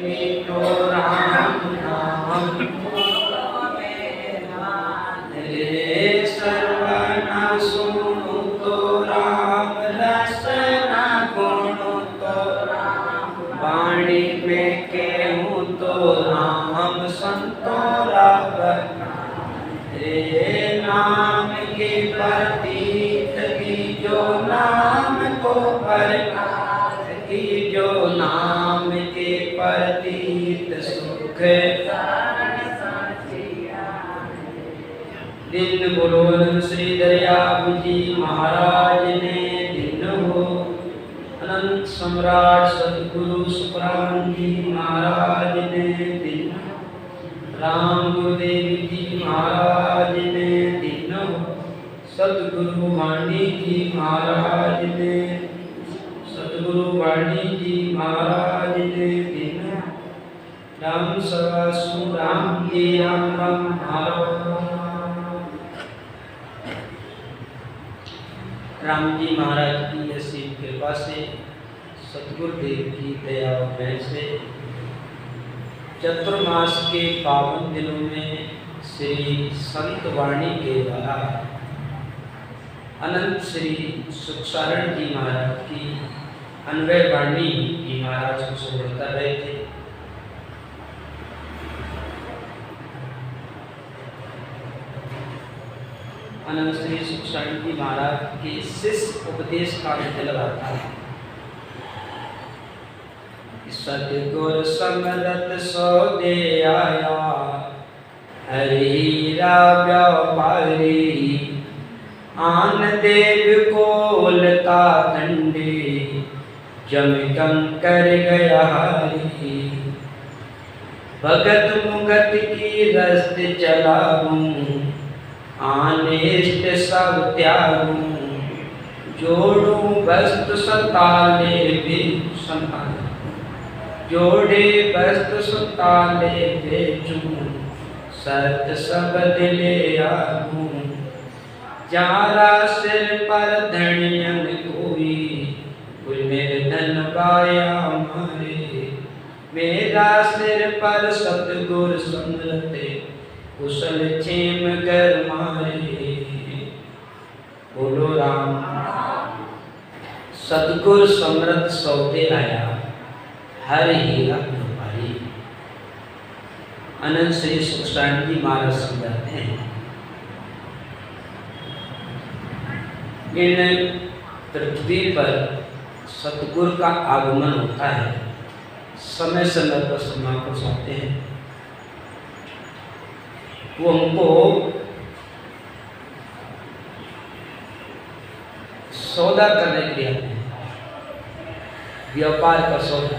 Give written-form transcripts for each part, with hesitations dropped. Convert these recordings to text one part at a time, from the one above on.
मीठो राम नाम रे सर्वना सुनो तो राम रसना गुणो तो राम वाणी में कहूँ तो राम संतो राम रे नाम के प्रतीत की जो नाम को प्रकाश की जो नाम के प्रतीत सुख दिन बोलो श्री दरियाबू जी महाराज ने दिन हो अनंत सम्राट सदगुरु सुखराम जी महाराज ने दिन राम गुरुदेव जी महाराज ने दिन हो सदगुरु वाणी जी महाराज ने सदगुरु वाणी जी महाराज ने दिन राम सवासु राम जी राम राम राम जी महाराज की असीम कृपा से सतगुरुदेव की दया और दया से चतुर्मास के पावन दिनों में श्री संत वाणी के द्वारा अनंत श्री सुखसारण जी महाराज की अन्वय वाणी जी महाराज को श्रवण कर रहे थे। अनंत श्री सुखसारण जी महाराज के शिष्य उपदेश का चल रहा था। सतगुर समरत सो दे आया हरीरा व्यापारी आन देव कोलता दंडे जमकम कर गया हरी भगत मुगत की रस्त चलाऊं आनेष्ट सब त्यागूं जोड़ूं वस्तु सताले भी संभाल जोड़े वस्तु सताले बेचूं सत सब दिले आगूं जारा सिर पर धनियन कोई मेरे धन पाया मारे मेरा सिर पर सतगुर समरते कुशल क्षेम कर मारे बोलो राम सतगुर समृत सौदे आया हर हीरा व्यापारी। अनंत श्री सुखसारण जी महाराज समझाते हैं इन पृथ्वी पर सतगुर का आगमन होता है। समय समय पर समापुरुष आते हैं, वो हमको सौदा करने के लिए आते हैं, व्यापार का सौदा।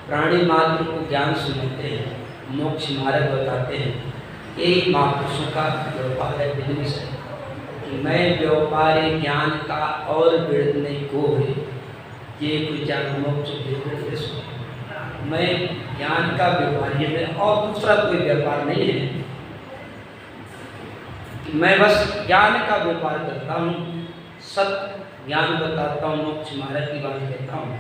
प्राणी मात्र को ज्ञान सुनाते हैं, मोक्ष मार्ग बताते हैं। यही महापुरुषों का व्यापार है, बिजनेस है कि मैं व्यापारी ज्ञान का और बिड़ने को है ये कुछ ज्ञान मोक्ष बिजनेस। मैं ज्ञान का व्यापारी है और दूसरा कोई व्यापार नहीं है। मैं बस ज्ञान का व्यापार करता हूँ, सत्य ज्ञान बताता हूँ, मोक्ष मार्ग की बात कहता हूँ।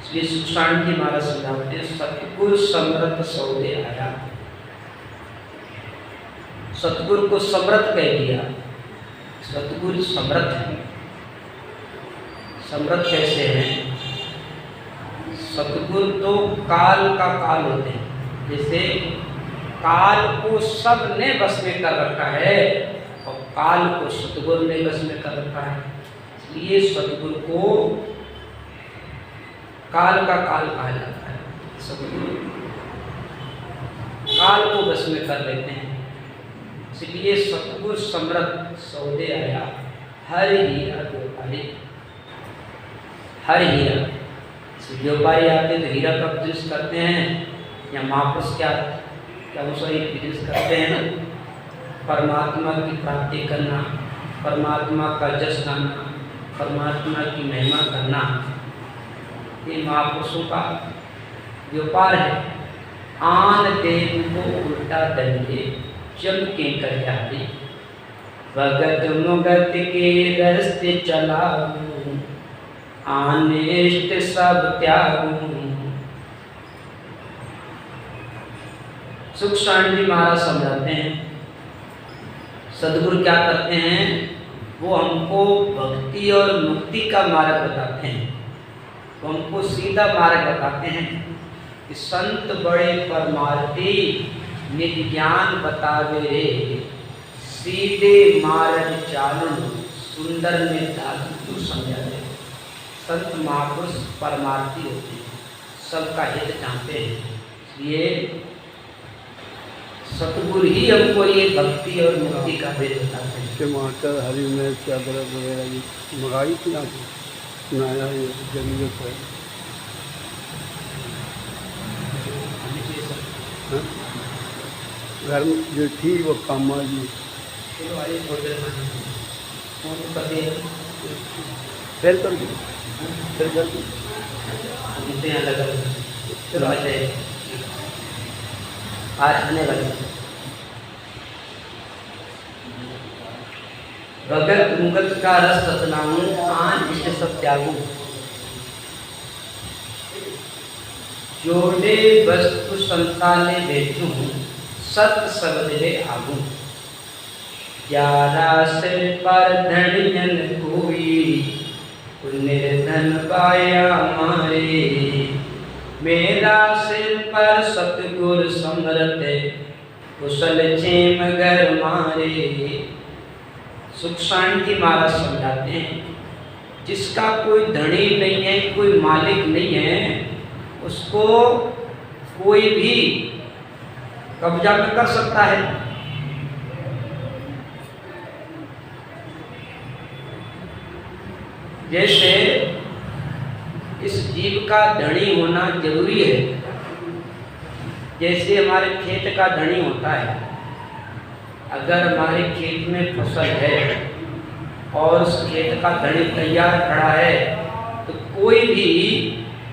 इसलिए सुखसारण जी महाराज समझाते हैं सतगुर समृत सौदे आया। सतगुरु को समृत कह दिया। सतगुरु समृत है। समृत कैसे हैं? सतगुरु तो काल का काल होते हैं। जैसे काल को सब ने बस में कर रखा है और काल को सतगुरु ने बस में कर रखा है। इसलिए सतगुरु को काल का काल कहा जाता है। सतगुरु काल को बस में कर लेते हैं। इसलिए सतगुरु समृत सौदे आया हर हीरा व्यापारी। हर हीरा व्यापारी आते तो हीरा का बिजनेस करते हैं या महापुरुष क्या वो सही बिजनेस करते हैं। परमात्मा की प्राप्ति करना, परमात्मा का जश गाना, परमात्मा की महिमा करना, ये महापुरुषों का व्यापार है। आन देव को उल्टा दंडे चमके कर जाते भगत मुगत के रस्ते चलाऊं अनिष्ट सब त्यागूं। सुख सारण जी महाराज समझाते हैं, सदगुरु क्या करते हैं, वो हमको भक्ति और मुक्ति का मार्ग बताते हैं, वो हमको सीधा मार्ग बताते हैं कि संत बड़े परमार्थी निज ज्ञान बतावे रे, सीधे मार्ग चालन सुंदर में दादू तू समझा दे। संत महापुरुष परमार्थी होते हैं, सबका हित चाहते हैं, इसलिए सतगुरु ही हमको ये भक्ति और मुक्ति का भेद बताते हैं। टमाटर, हरी मिर्च, अदरक वगैरह की मंगाई थी ना, नया ये जरूरत है। हाँ? घर में जो थी वो काम आ गई। फिर कर दी, फिर कर दी। चलो आज आने वाले भगत मुगत का रस सतनाऊं, आन इष्ट सब त्यागूं। जोड़े वस्तु संताने बेचूं, सत सबद ले आगूं। ग्यारह सिर पर धनियन कोई, निर्धन पाया मारे। मेरा सिर पर सतगुर समरत, कुशल क्षेम घर मारे। सुख शांति महाराज समझाते हैं, जिसका कोई धनी नहीं है, कोई मालिक नहीं है, उसको कोई भी कब्जा में कर सकता है। जैसे इस जीव का धनी होना जरूरी है, जैसे हमारे खेत का धनी होता है। अगर हमारे खेत में फसल है और उस खेत का धनी तैयार खड़ा है, तो कोई भी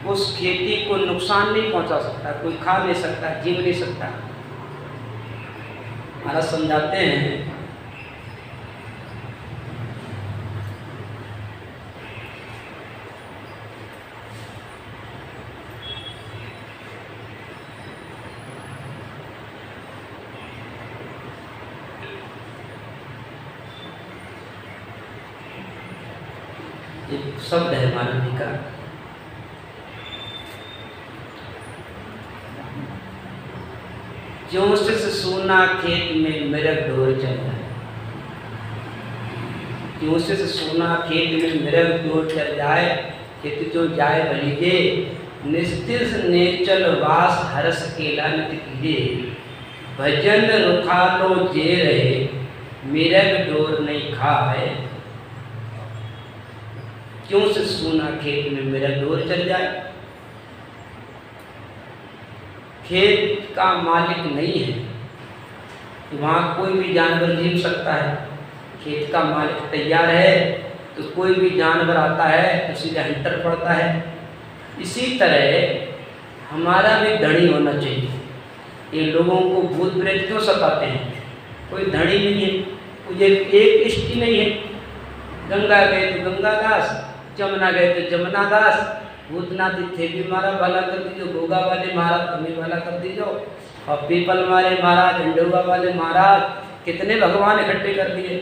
उस खेती को नुकसान नहीं पहुंचा सकता, कोई खा नहीं सकता, जीव नहीं सकता। महाराज समझाते हैं, एक शब्द है मानव जी का, ज्यों से सोना खेत में मेरा ढोर चल रहा है। ज्यों से सोना खेत में मेरा ढोर चल जाए, खेत जो जाए भलीजे। निस्तिस नेचल वास हरस केला नित कीजे। भजन रुखा लो जे रहे, मेरा डोर नहीं खाए। क्यों से सोना खेत में मेरा डोर चल जाए। खेत का मालिक नहीं है, वहाँ कोई भी जानवर जीव सकता है। खेत का मालिक तैयार है तो कोई भी जानवर आता है तो सीधे हंटर पड़ता है। इसी तरह हमारा भी धनी होना चाहिए। ये लोगों को भूत प्रेत क्यों सताते हैं? कोई धनी नहीं है, कोई एक इष्ट नहीं है। गंगा गए तो गंगा दास, जमुना गए तो जमुना दास। भूतनाथ थे भी मारा भला कर दीजो, गोगा वाले महाराज तुम्हें भला कर दीजो, और पीपल मारे महाराज, अंडुआ वाले महाराज, कितने भगवान इकट्ठे कर दिए।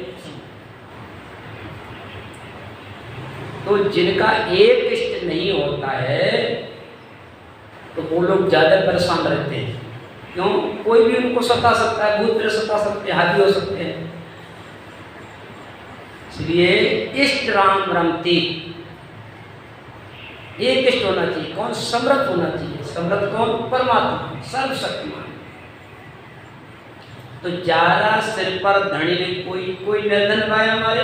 तो जिनका एक इष्ट नहीं होता है तो वो लोग ज्यादा परेशान रहते हैं। क्यों? कोई भी उनको सता सकता है, भूत प्रेत सता सकते हैं, हावी हो सकते हैं। इसलिए इष्ट राम रमती, एक इष्ट होना चाहिए। कौन? समर्थ होना चाहिए। समर्थ कौन? परमात्मा, सर्वशक्तिमान। तो ज्यादा सिर पर धनी नहीं, कोई निर्धन भाई हमारे,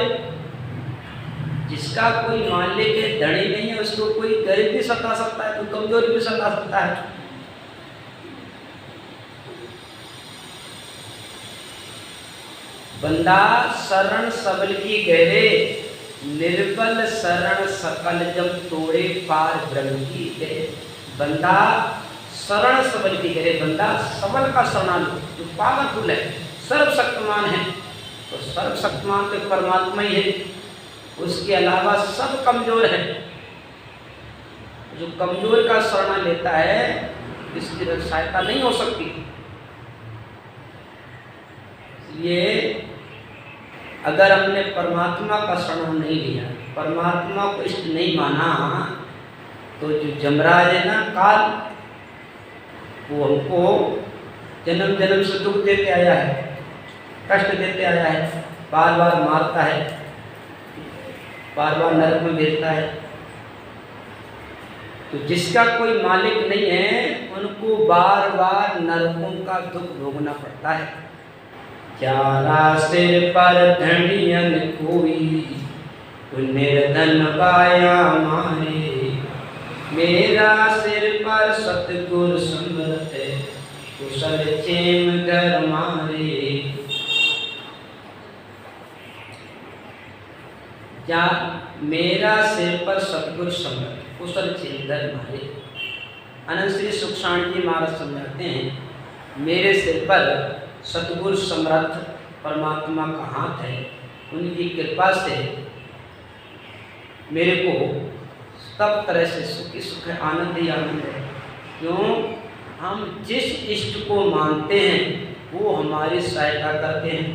जिसका कोई मालिक है, धनी नहीं है, उसको कोई गरीब भी सता सकता है, कोई कमजोर भी सता सकता है। बंदा शरण सबल की गहरे, निर्बल शरण सकल जब तोड़े पार ब्रह्म की गए। बंदा शरण सबल की गहरे, बंदा सबल का शरणालु, जो पावरफुल है, सर्वशक्तिमान है। तो सर्वशक्तिमान तो परमात्मा ही है, उसके अलावा सब कमजोर है। जो कमजोर का शरण लेता है इसकी सहायता नहीं हो सकती। इसलिए अगर हमने परमात्मा का शरण नहीं लिया, परमात्मा को इष्ट नहीं माना, तो जो जमराज है ना काल, वो हमको जन्म जन्म से दुख देते आया है, कष्ट देते आया है, बार बार मारता है, बार बार नरक में भेजता है। तो जिसका कोई मालिक नहीं है उनको बार बार नरकों का दुख भोगना पड़ता है। चारा सिर पर धनियन कोई, निर्धन पाया मारे, मेरा सिर पर सतगुर समरत, कुशल चेम घर मारे। जा मेरा सिर पर सतगुर समरत, कुशल चेम घर मारे। अनंत श्री सुख शांति महाराज समझाते हैं, मेरे सिर पर सतगुरु समर्थ परमात्मा का हाथ है, उनकी कृपा से मेरे को सब तरह से सुखी सुख है, आनंद ही आनंद है। क्यों? हम जिस इष्ट को मानते हैं वो हमारी सहायता करते हैं।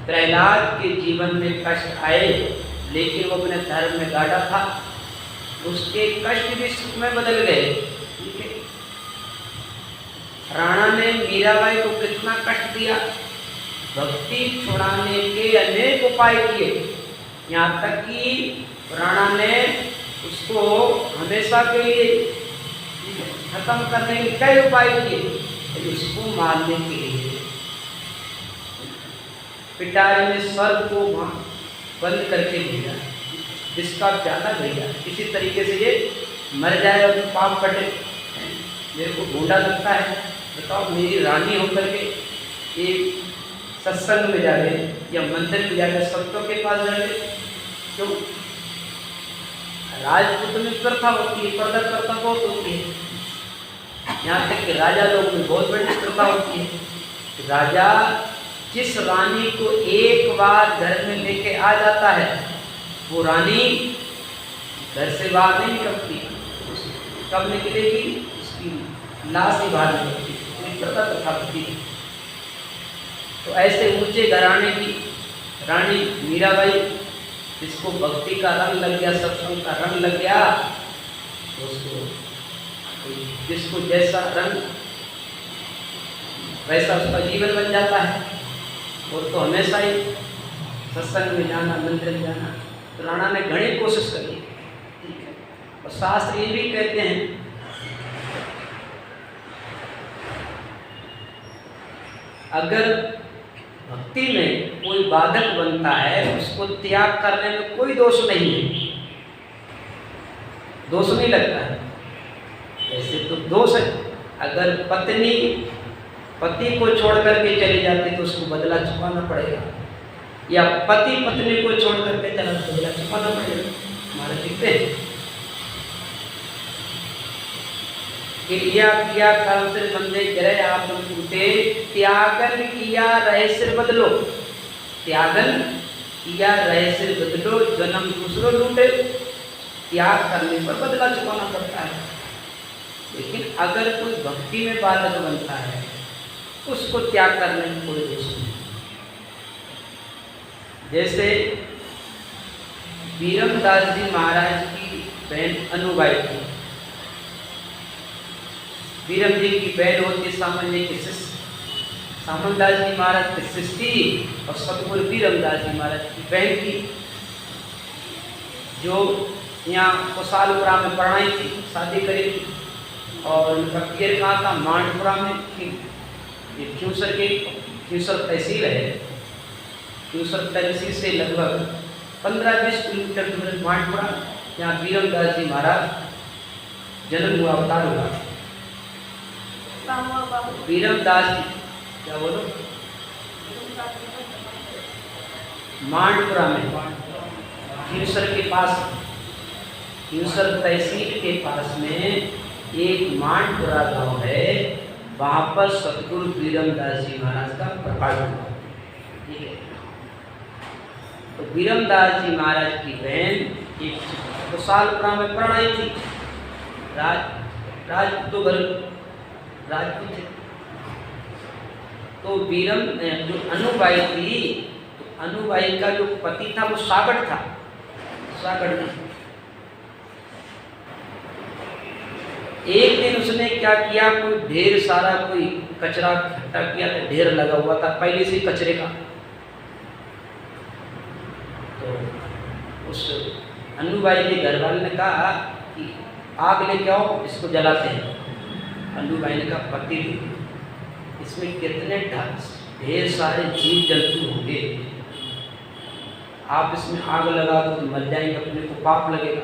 प्रहलाद के जीवन में कष्ट आए लेकिन वो अपने धर्म में गाढ़ा था, उसके कष्ट भी सुख में बदल गए। ठीक है, राणा ने मीराबाई को कितना कष्ट दिया, भक्ति छुड़ाने के अनेक उपाय किए, यहाँ तक कि राणा ने उसको हमेशा के लिए खत्म करने के कई उपाय किए, उसको मारने के लिए पिटारी में सर्प को बंद करके भेजा, जिसका प्याला भेजा, किसी तरीके से ये मर जाए और पाप कटे। मेरे को ढूंढा लगता है, बताओ मेरी रानी होकर के एक सत्संग में जावे या मंदिर में जावे, संतों के पास जावे, क्यों? राजपूत में प्रथा होती है, पर्दा प्रथा बहुत होती है, यहाँ तक कि राजा लोग में बहुत बड़ी प्रथा होती है। राजा जिस रानी को एक बार घर में लेके आ जाता है वो रानी घर से बाहर नहीं निकलती। कब निकलेगी? उसकी लाश ही बाहर निकलती, प्रथा होती है। तो ऐसे ऊंचे घराने की रानी मीराबाई, जिसको भक्ति का रंग लग गया, सत्संग का रंग लग गया, उसको जिसको जैसा रंग वैसा उसका जीवन बन जाता है। और तो हमेशा ही सत्संग में जाना, मंदिर में जाना। तो राणा ने घनी कोशिश करी, ठीक है। और शास्त्र ये भी कहते हैं अगर भक्ति में कोई बाधक बनता है उसको त्याग करने में कोई दोष नहीं है, दोष नहीं लगता है। ऐसे तो दोष है, अगर पत्नी पति को छोड़ करके चली जाती तो उसको बदला चुकाना पड़ेगा, या पति पत्नी को छोड़ करके चला तो बदला चुकाना पड़ेगा। हमारे दिखते हैं क्रिया किया कर्म से बंदे गिरे आप टूटे, त्यागन किया रहे सिर बदलो, त्यागन किया रहे सिर बदलो, जन्म दूसरों लूटे। त्याग करने पर बदला चुकाना पड़ता है। लेकिन अगर कोई भक्ति में बाधक बनता है उसको त्याग करने में कोई दोष नहीं। जैसे बीरमदास जी महाराज की बहन अनुबाई थी, बीरम जी की बहन होती सामान्य की शिष्य, सामनदास जी महाराज की शिष्य थी और सतगुरु बीरमदास जी महाराज की बहन थी, जो यहाँ कुशालपुरा में पढ़ाई थी, शादी करी थी। और उनका पियर कहाँ था? मांडपुरा में। ये क्यूसर तहसील है, क्यूसर तहसील से लगभग 15-20 किलोमीटर दूर मांडपुरा, यहाँ बीरमदास जी महाराज जन्म हुआ, अवतार हुआ। बीरमदास जी क्या बोलो? मांडपुरा में, क्यूसर के पास, क्यूसर तहसील के पास में एक मांडपुरा गांव है, वहाँ पर सतगुरु बीरमदास जी महाराज का प्रकाश हुआ। ठीक है, तो बीरमदास जी महाराज की बहन एक कुशालपुरा में प्रणय थी, राजपूत तो घर राजपूत थे। तो वीरम जो अनुबाई थी, तो अनुबाई का जो पति था वो सागड़ था, सागड़ था। एक दिन उसने क्या किया, कोई ढेर सारा कोई कचरा इकट्ठा किया था, ढेर लगा हुआ था पहले से कचरे का। तो उस अन्नूबाई के घर वाले ने कहा कि आग लेके आओ, इसको जलाते हैं। अन्नूबाई ने कहा पति इसमें कितने ढेर सारे जीव जंतु होंगे, आप इसमें आग लगा दो तो मर जाएंगे, अपने को पाप लगेगा,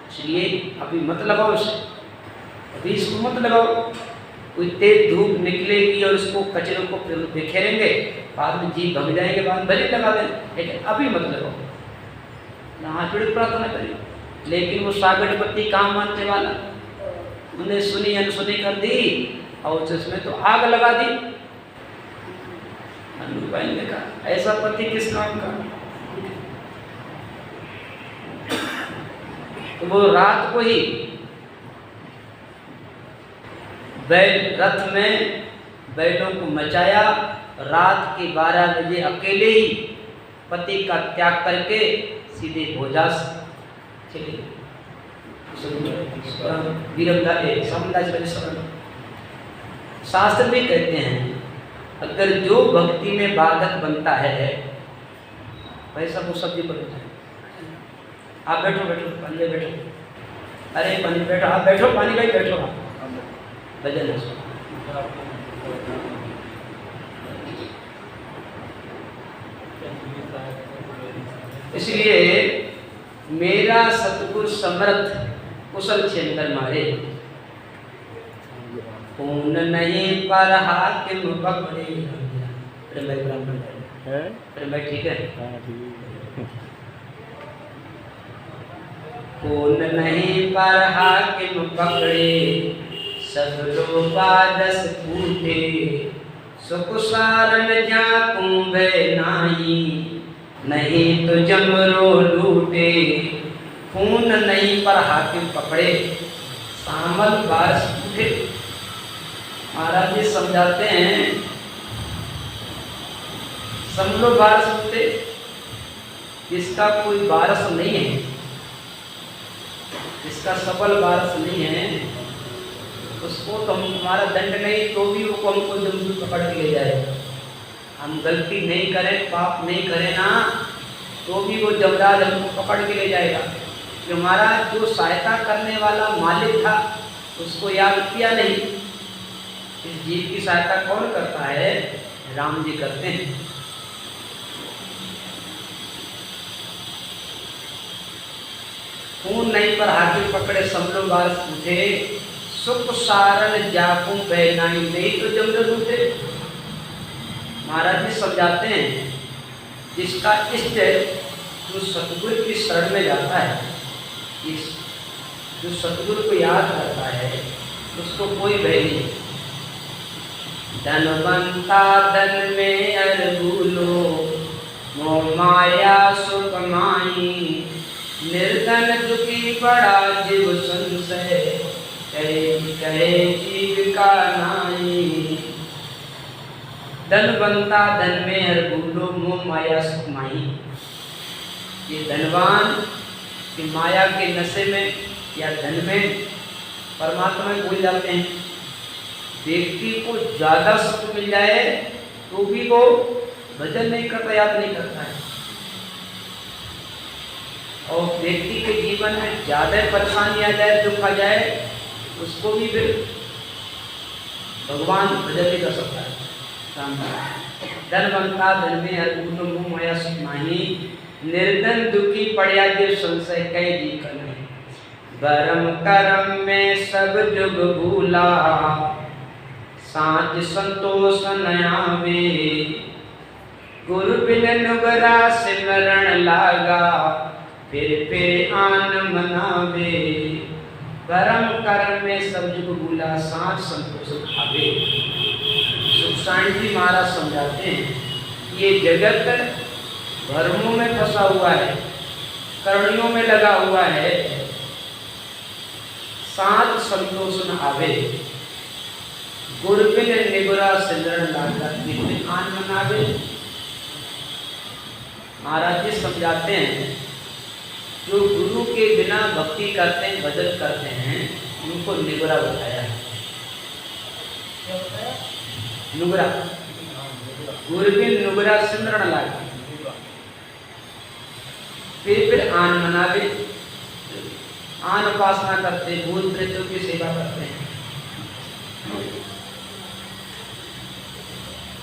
इसलिए अभी मत लगाओ इसे, अभी इसको मत लगाओ। कोई तेज धूप निकलेगी और इसको कचरे को बिखेरेंगे, बाद में जीव भग जाएंगे, बाद में भले लगा दें, लेकिन अभी मत लगाओ। हाथ जोड़ प्रार्थना करी, लेकिन वो सागड़ पति काम मानने वाला, उन्हें सुनी अनसुनी कर दी और उसमें तो आग लगा दी। अन्नूबाई ने कहा ऐसा पति किस काम का। तो वो रात को ही बैल रथ में बैलों को मचाया, रात के 12 बजे अकेले ही पति का त्याग करके सीधे भोजास चले। शास्त्र भी कहते हैं अगर जो भक्ति में बाधक बनता है वैसा वो सब्जी बन जाए। आप बैठो बैठो पानी में बैठो, अरे पानी बैठो, आप बैठो पानी भाई बैठो, आप भजन है। इसलिए मेरा सतगुरु समर्थ कुशल छेंदर मारे, पूर्ण नहीं पर हाकिम पकड़े। प्रेम भाई ब्राह्मण है, प्रेम भाई ठीक है। पूर्ण नहीं पर हाकिम पकड़े, सब लोग दस फूटे, सुख सारन जाकूं वे नाई, नहीं तो जमरो लूटे। खून नहीं पर हाकिम पकड़े, सामल बारिश उठे। महाराज जी समझाते हैं समलो बारिश उठे, जिसका कोई वारस नहीं है, जिसका सफल वारस नहीं है, उसको तो हमारा दंड नहीं तो भी वो हमको जरूर पकड़ के ले जाएगा। हम गलती नहीं करें, पाप नहीं करें ना, तो भी वो जमराज हमको पकड़ के ले जाएगा। कि हमारा जो सहायता करने वाला मालिक था उसको याद किया नहीं। इस जीव की सहायता कौन करता है? राम जी करते हैं। खून नहीं पर हाथी पकड़े समलो बारिश उठे, सुख सारन जाकू बहनाई नहीं तो जमरन उठे। महाराज जी समझाते हैं जिसका इष्ट जो सतगुरु की शरण में जाता है, इस जो सतगुरु को याद करता है उसको कोई भय नहीं। धनवंता धन में अरबूलो, मोह माया सुख माई, निर्धन दुखी बड़ा जीव संशय, कहे जीव का नाई। धनवंता धन में अरबूलो, मोह माया सुख माई। ये धनवान कि माया के नशे में या धन में परमात्मा में भूल जाते हैं। व्यक्ति को ज़्यादा सुख मिल जाए तो भी वो भजन नहीं करता, याद नहीं करता है। और व्यक्ति के जीवन में ज़्यादा परेशानी आ जाए, दुख आ जाए, उसको भी फिर भगवान भजन नहीं कर सकता है। धनवंता धन में अरबूलो, मोह माया सुख माही, निर्धन दुखी पड़िया जीव संशय, कई जी का नहीं। धर्म कर्म में सब जुग भूला, सांझ संतोष नयावे, गुरु बिन नुगरा सिमरण लागा, फिर आन मनावे। धर्म कर्म में सब जुग भूला, सांझ संतोष भावे। सुखसाई जी महाराज समझाते हैं ये जगत धर्मों में फंसा हुआ है, करणियों में लगा हुआ है, साध संतोष न आवे, गुर बिन निगुरा सिमरन लागा बिन आन मनावे। महाराज जी समझाते हैं, जो गुरु के बिना भक्ति करते हैं, भजन करते हैं, उनको निगुरा बताया है। नुगरा, गुरु बिन नुगरा सिमरन लागा, फिर आन मनावे, आन उपासना करते, भूत प्रेतों की सेवा करते हैं।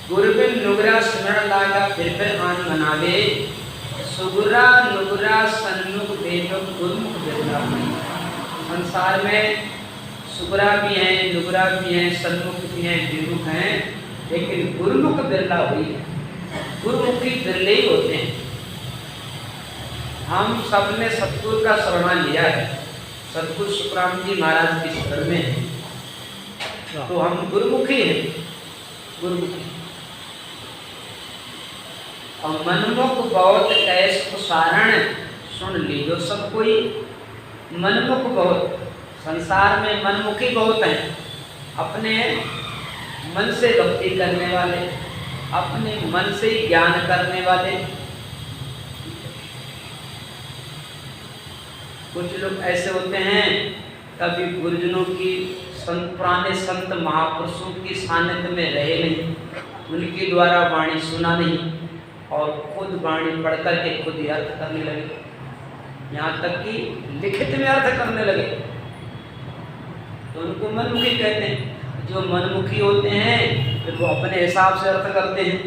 गुरु बिन नुगरा सिमरन लागा, फिर आन मनावे, सुगुरा नुगरा सन्मुख बेमुख गुरुमुख बिरला। संसार में सुगुरा भी हैं, नुगरा भी हैं, सन्मुख भी हैं, बेमुख हैं, लेकिन गुरुमुख बिरला हुई है। गुरुमुखी बिरले ही होते हैं। हम सब ने सतगुरु का शरण लिया है, सतगुरु सुखराम जी महाराज की शरण में है, तो हम गुरुमुखी हैं, गुरुमुखी। और मनमुख बहुत कैस कुसारण, सुन लीजो सब कोई। मनमुख बहुत, संसार में मनमुखी बहुत हैं, अपने मन से भक्ति करने वाले, अपने मन से ही ज्ञान करने वाले। कुछ लोग ऐसे होते हैं, कभी गुरुजनों की, पुराने संत महापुरुषों की सानिध्य में रहे नहीं, उनके द्वारा वाणी सुना नहीं, और खुद वाणी पढ़ करके खुद ही अर्थ करने लगे, यहाँ तक कि लिखित में अर्थ करने लगे, तो उनको मनमुखी कहते हैं। जो मनमुखी होते हैं फिर वो अपने हिसाब से अर्थ करते हैं,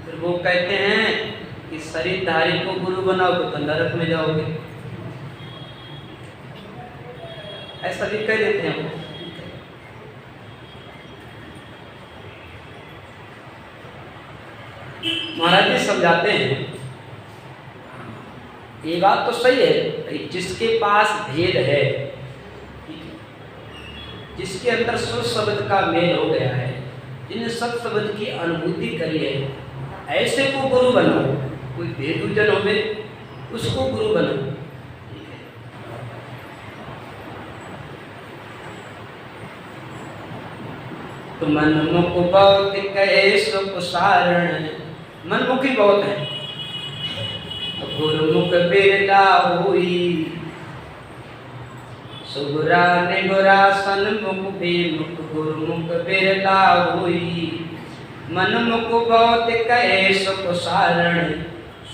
फिर वो कहते हैं कि शरीरधारी को गुरु बनाओगे तो नरक में जाओगे, ऐसा भी कह देते हैं। महाराज जी समझाते हैं, ये बात तो सही है, जिसके पास भेद है, जिसके अंदर सुर शब्द का मेल हो गया है, जिन्हें सत शब्द की अनुभूति करी है, ऐसे को गुरु बनाओ। कोई भेदूजन हो उसको गुरु बनाओ। तो मनमुख बहुत कहे सुख सारण, मनमुखी बहुत है, गुरुमुख बिरला हुई, सुगुरा निगुरा सन्मुख बेमुख गुरुमुख बिरला हुई। मनमुख बहुत कहे सुख सारण,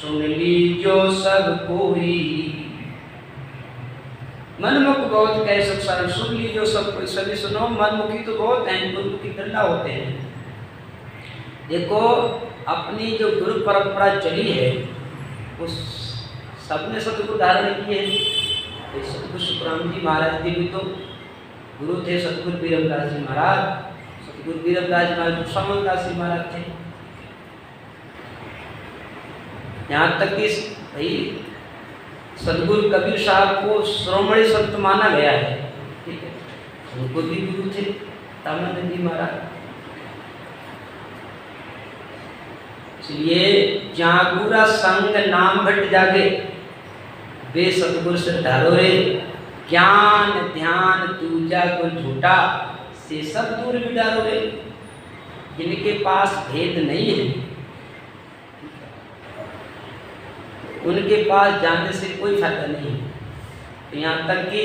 सुन लीजो सब कोई। मनमुख बहुत कहे सुख सारण, सुन लीजो सब कोई। सभी सुनो, मनमुखी तो बहुत हैं, गुरुमुखी बिरला होते हैं। देखो, अपनी जो गुरु परंपरा चली है, उस सबने सतगुरु धारण किए हैं। सतगुरु सुखराम जी महाराज जी भी तो गुरु थे, सतगुरु बीरमदास जी महाराज, सतगुरु बीरमदास जी महाराज समनदास जी महाराज थे। यहाँ तक कि भाई सतगुरु कबीर साहब को श्रोमणी संत माना गया है, ठीक है, उनको भी गुरु थे तामानंद जी महाराज। इसलिए जागूरा संग नाम घट जागे, वे सतगुरु से ढारो रे। ज्ञान ध्यान दूजा को झूठा, से सब दूर बिडारो रे। जिनके पास भेद नहीं है, उनके पास जाने से कोई फायदा नहीं है। तो यहाँ तक कि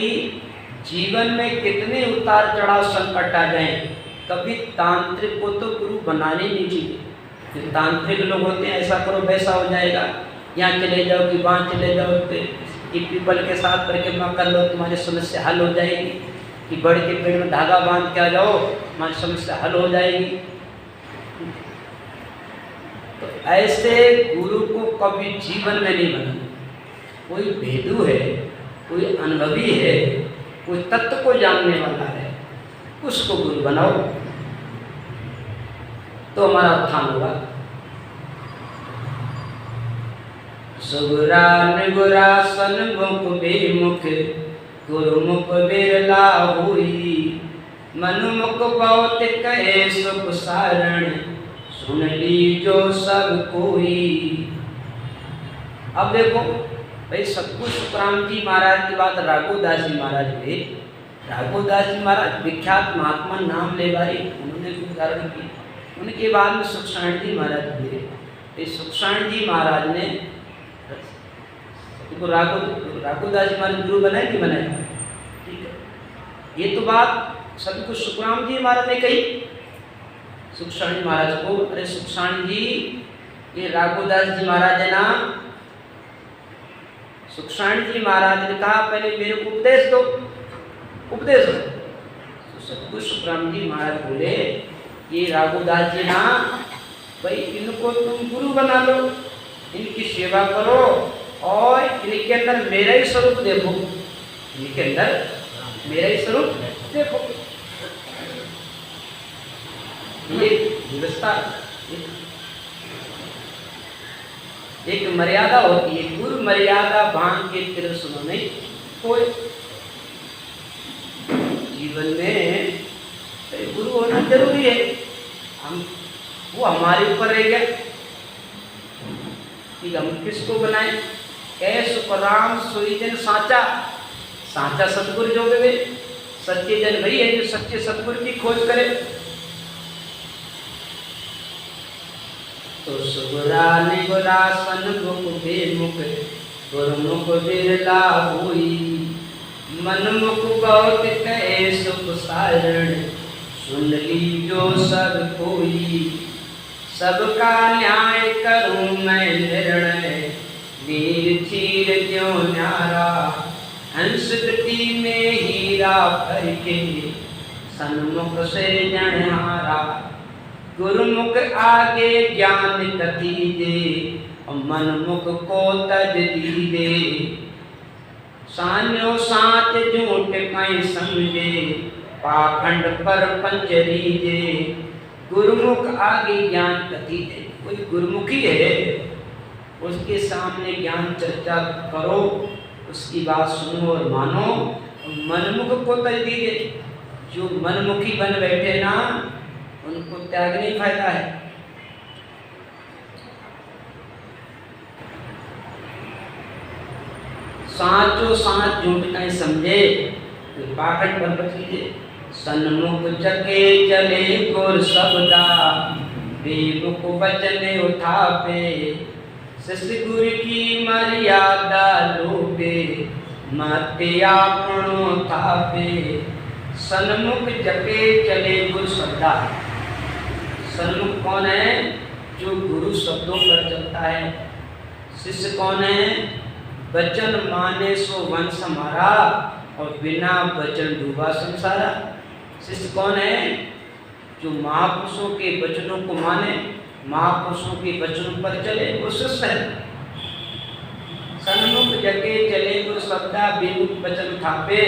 जीवन में कितने उतार चढ़ाव संकट आ जाए, कभी तांत्रिक को तो गुरु बनाने नहीं चाहिए। जो तांत्रिक लोग होते हैं, ऐसा करो वैसा हो जाएगा, यहाँ चले जाओ कि वहाँ चले जाओ, कि पीपल के साथ परिक्रमा कर लो तुम्हारी समस्या हल हो जाएगी, कि बड़ के पेड़ में धागा बांध के आ जाओ तुम्हारी समस्या हल हो जाएगी। तो ऐसे गुरु को कभी जीवन में नहीं बनाना। कोई भेदू है, कोई अनुभवी है, कोई तत्व को जानने वाला है, उसको गुरु बनाओ तो हमारा उत्थान होगा। सुगुरा निगुरा सन्मुख बेमुख गुरुमुख बिरला हुई। मनुमुख बहुत कहे सुख सारण, सुन लीजो सब कोई। अब देखो भाई, सतगुरु सुखराम जी महाराज की बात राघोदास जी महाराज हुए, राघवदास जी महाराज विख्यात महात्मा नाम ले बारी उन्होंने भी धारण की। उनके बाद में सुखसाण जी महाराज हुए। इस सुखसाण जी महाराज ने राघवदास जी महाराज गुरु बनाए कि बनाए? ठीक है, ये तो बात सतगुरु सुखराम जी महाराज ने कही सुखसाण जी महाराज को, अरे सुखसाण जी ये राघवदास जी महाराज है ना। सुखसाण जी महाराज ने कहा पहले मेरे को उपदेश दो, उपदेश दो। तो सतगुरु सुखराम जी महाराज बोले ये राघवदास जी ना भाई इनको तुम गुरु बना लो, इनकी सेवा करो और इनके अंदर मेरा ही स्वरूप देखो, इनके अंदर मेरा ही स्वरूप देखो। ये व्यवस्था एक मर्यादा होती है, गुरु मर्यादा भांग के तीर सुनो नहीं कोई। जीवन में गुरु होना जरूरी है। हम वो हमारे ऊपर रह गया कि हम किसको बनाए। कैसो राम सोई जन साचा, साचा सतगुरु जो वे सच्चे जन वही है जो सच्चे सतगुरु की खोज करे। तो सुगुरा निगुरा सन्मुख बेमुख गुरुमुख बिरला हुई, मनमुख बहुत कहे सुख सारण सुन ली जो सब कोई। सबका न्याय करूं मैं निर्णय नीर चीर क्यों न्यारा, हंस गति में हीरा भर के सन्मुख से जनहारा। गुरुमुख आगे ज्ञान कथी दे और मनमुख को तज दीदे। सान्यो साथ झूठ कहीं समझे पाखंड पर पंचरी दे। गुरुमुख आगे ज्ञान कथी दे, कोई गुरुमुखी है उसके सामने ज्ञान चर्चा करो, उसकी बात सुनो और मानो। मनमुख को तज दीजिए, जो मनमुखी बन बैठे ना उनको त्याग नहीं फायदा है। साचो साच झूठ कहीं समझे पाखंड पर बच लीजिए। सन्मुख जगे चले गुर सबदा बेमुख वचन उठावे। शिष्य गुरु की मर्यादा लोगे मत आपनो थावे। सन्मुख जगे चले गुरु सबदा, सन्मुख कौन है? जो गुरु शब्दों पर चलता है। शिष्य कौन है? वचन माने सो वंश हमारा और बिना वचन डूबा संसारा। शिष्य कौन है? जो महापुरुषों के वचनों को माने, महापुरुषों के वचनों पर चले, वो शिष्य है। सन्मुख जगे चले गुरु शब्दा बेमुख वचन थापे।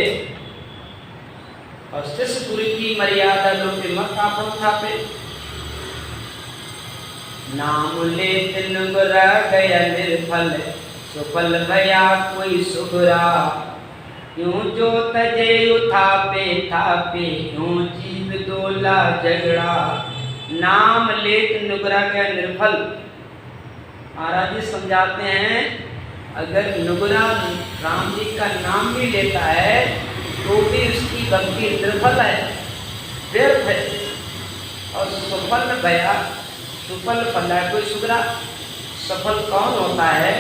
और शिष्य गुरु की मर्यादा लोग मत आपन थापे। नाम ले तिन गुरा गया निर्फल सुफल भया कोई सुगरा। यूं जो तजे उठापे थापे यूं जीव दोला झगड़ा। नाम लेत नुगरा गया निर्फल। महाराज जी समझाते हैं अगर नुगरा राम जी का नाम भी लेता है तो भी उसकी भक्ति निर्फल है, व्यर्थ है। और सुफल भया, सुफल फल है कोई सुगरा। सफल कौन होता है?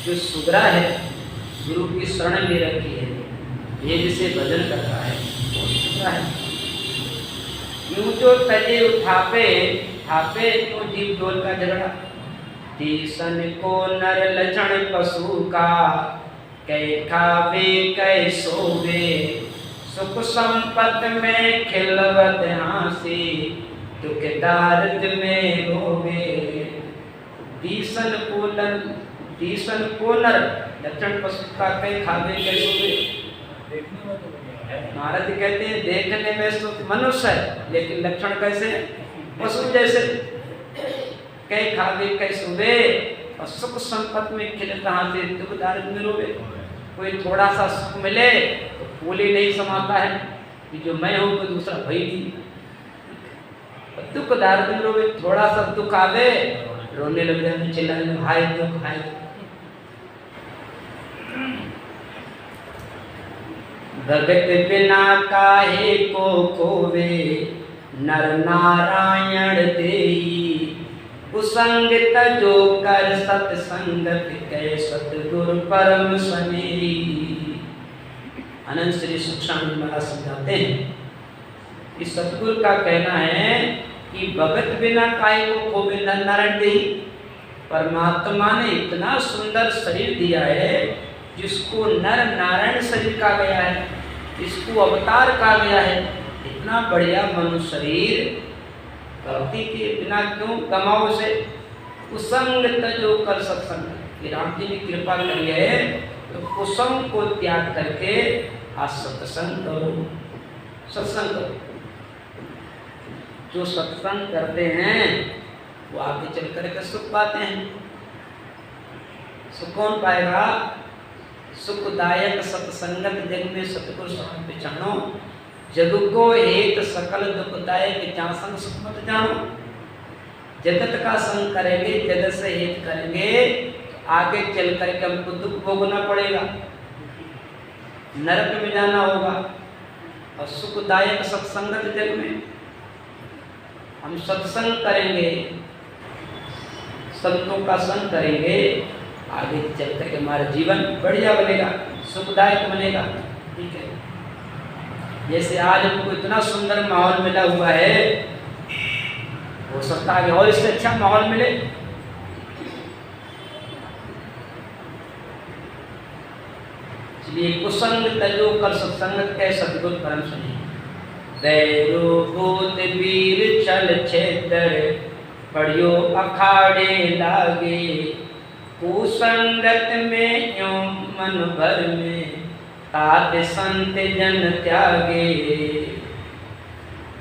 जो सुगरा है, गुरु की शरण ले रखी है, ये जिसे भजन करता है वो सुगरा है। यूं जो तजे उठापे थापे तो जीव डोल का झगड़ा। तीसन को नर लक्षण पशु का कै खावे कै सोवे। सुख संपत में खिलवत हासी दुख दार्द में रोवे। तीसन को नर लक्षण पशु का कै खावे कै सोवे। महाराज कहते हैं देखने में तो मनुष्य है लेकिन लक्षण कैसे? पशु जैसे। कै खावे कै सोवे और सुख संपत में खिलता हाथी दुख दार्द में रोवे। कोई थोड़ा सा सुख मिले तो फूल ही नहीं समाता है कि जो मैं हूं तो दूसरा भाई नहीं। दुख दार्द में रोवे, थोड़ा सा दुख आवे रोने लग जाए, चिल्लाने हाय दुख हाय। भगत बिना काहे को खोवे नर नारायण देई। कुसंग तजो कर सत्संगत कै सतगुरु परम सनेही। अनंत श्री सुखसानंद महाराज समझाते हैं कि सतगुरु का कहना है कि भगत बिना काहे को खोवे नर नारायण देई। परमात्मा ने इतना सुंदर शरीर दिया है जिसको नर नारायण शरीर कहा गया है, इसको अवतार कहा गया है। इतना बढ़िया मनुष्य शरीर भक्ति के बिना क्यों गमाओ से। कुसंग तजो कर सत्संग, कि राम जी ने कृपा करी है तो कुसंग को त्याग करके आज सत्संग करो, सत्संग करो। जो सत्संग करते हैं वो आगे चल करके सुख पाते हैं। सुख कौन पाएगा? सुखदायक सत्संगत जग में सतगुरु संग पहचानो। जग को हेत सकल दुखदायक जहाँ संग सुख मत जानो। जगत का संग करेंगे, जगत से हित करेंगे तो आगे चल करके हमको दुख भोगना पड़ेगा, नरक में जाना होगा। और सुखदायक सत्संगत जग में हम सत्संग करेंगे, संतों का संग करेंगे, आगे चल करके हमारा जीवन बढ़िया बनेगा, सुखदायक बनेगा। ठीक है, जैसे आज हमको इतना सुंदर माहौल मिला हुआ है, हो सकता है और इससे अच्छा माहौल मिले। इसलिए कुसंग तजो कर सत्संगत कै सतगुरु परम सनेही। बैरो भूत वीर चल क्षेत्र पढ़ियो अखाड़े लागे। कुसंगत में यूं मन भर में तात संत जन त्यागे।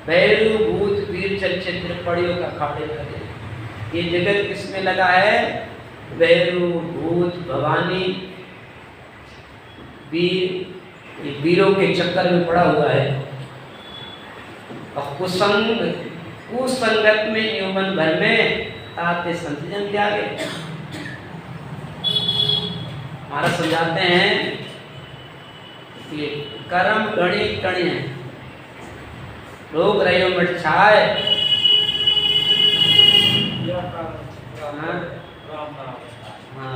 भैरू भूत वीर चल क्षेत्र पढ़ियो अखाड़े लागे। ये जगत किसमें लगा है? भैरू भूत भवानी वीर, ये वीरों के चक्कर में पड़ा हुआ है। और कुसंगत में यौवन भर में ताते संत जन त्यागे। महाराज समझाते हैं कि कर्म गणी कणी है, रोग रहो मट छाए।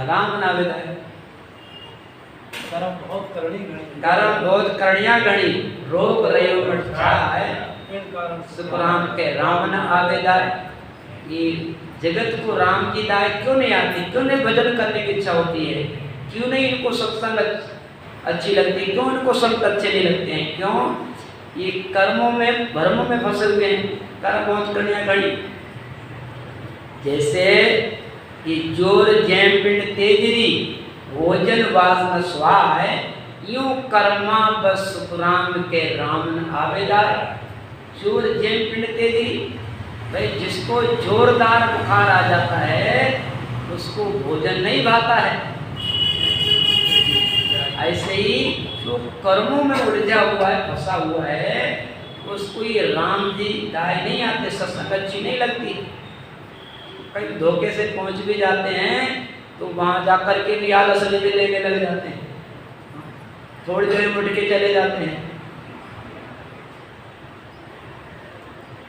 राम नावेदा है। कर्म बहुत करनी गणी, कर्म बहुत करणिया गणी, रोग रहो मट छाए। सुखराम के राम न आवेदा। ये जगत को राम की दाय क्यों नहीं आती? क्यों नहीं भजन करने की इच्छा होती है? क्यों नहीं इनको सत्संग अच्छी लगती? क्यों इनको संत अच्छे नहीं लगते हैं? क्यों? ये कर्मों में भ्रम में फंसे हुए हैं। कर्म बहुत करणिया गणी। जैसे कि जोर जैम पिंड तेजरी भोजन वासना स्वाय, यूं कर्मा बस सुखराम के राम न आवेदार। जोर जैम पिंड तेजरी, भाई जिसको जोरदार बुखार आ जाता है उसको भोजन नहीं भाता है। ऐसे ही जो कर्मों में उलझा हुआ है, फंसा हुआ है, उसको ये राम जी दाय नहीं आते, सत्संग अच्छी नहीं लगती। कहीं धोखे से पहुंच भी जाते हैं तो वहां जाकर के भी आलस लेने लग जाते हैं, थोड़ी देर में उठ के चले जाते हैं।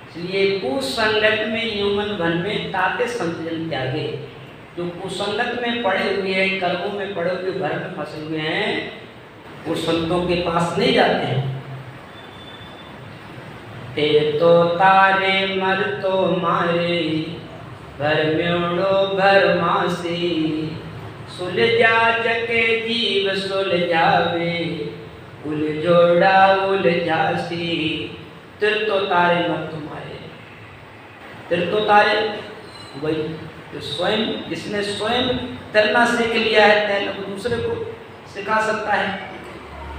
इसलिए कुसंगत में यूमन भन में ताते संत जन त्यागे। जो कुसंगत में पड़े हुए हैं, कर्मों में पड़े हुए, घर में फंसे हुए हैं, वो संतों के पास नहीं जाते हैं। ते तो तारे मर तो मारे, भर म्योड़ो भर मासी। सुलझा जके जीव सुलझावे, उलझोड़ा उलझासी। तिर तो तारे मर तुम्हारे। तिर तो तारे वही जो स्वयं, जिसने स्वयं तैरना सीख लिया है, तैरना को दूसरे को सिखा सकता है।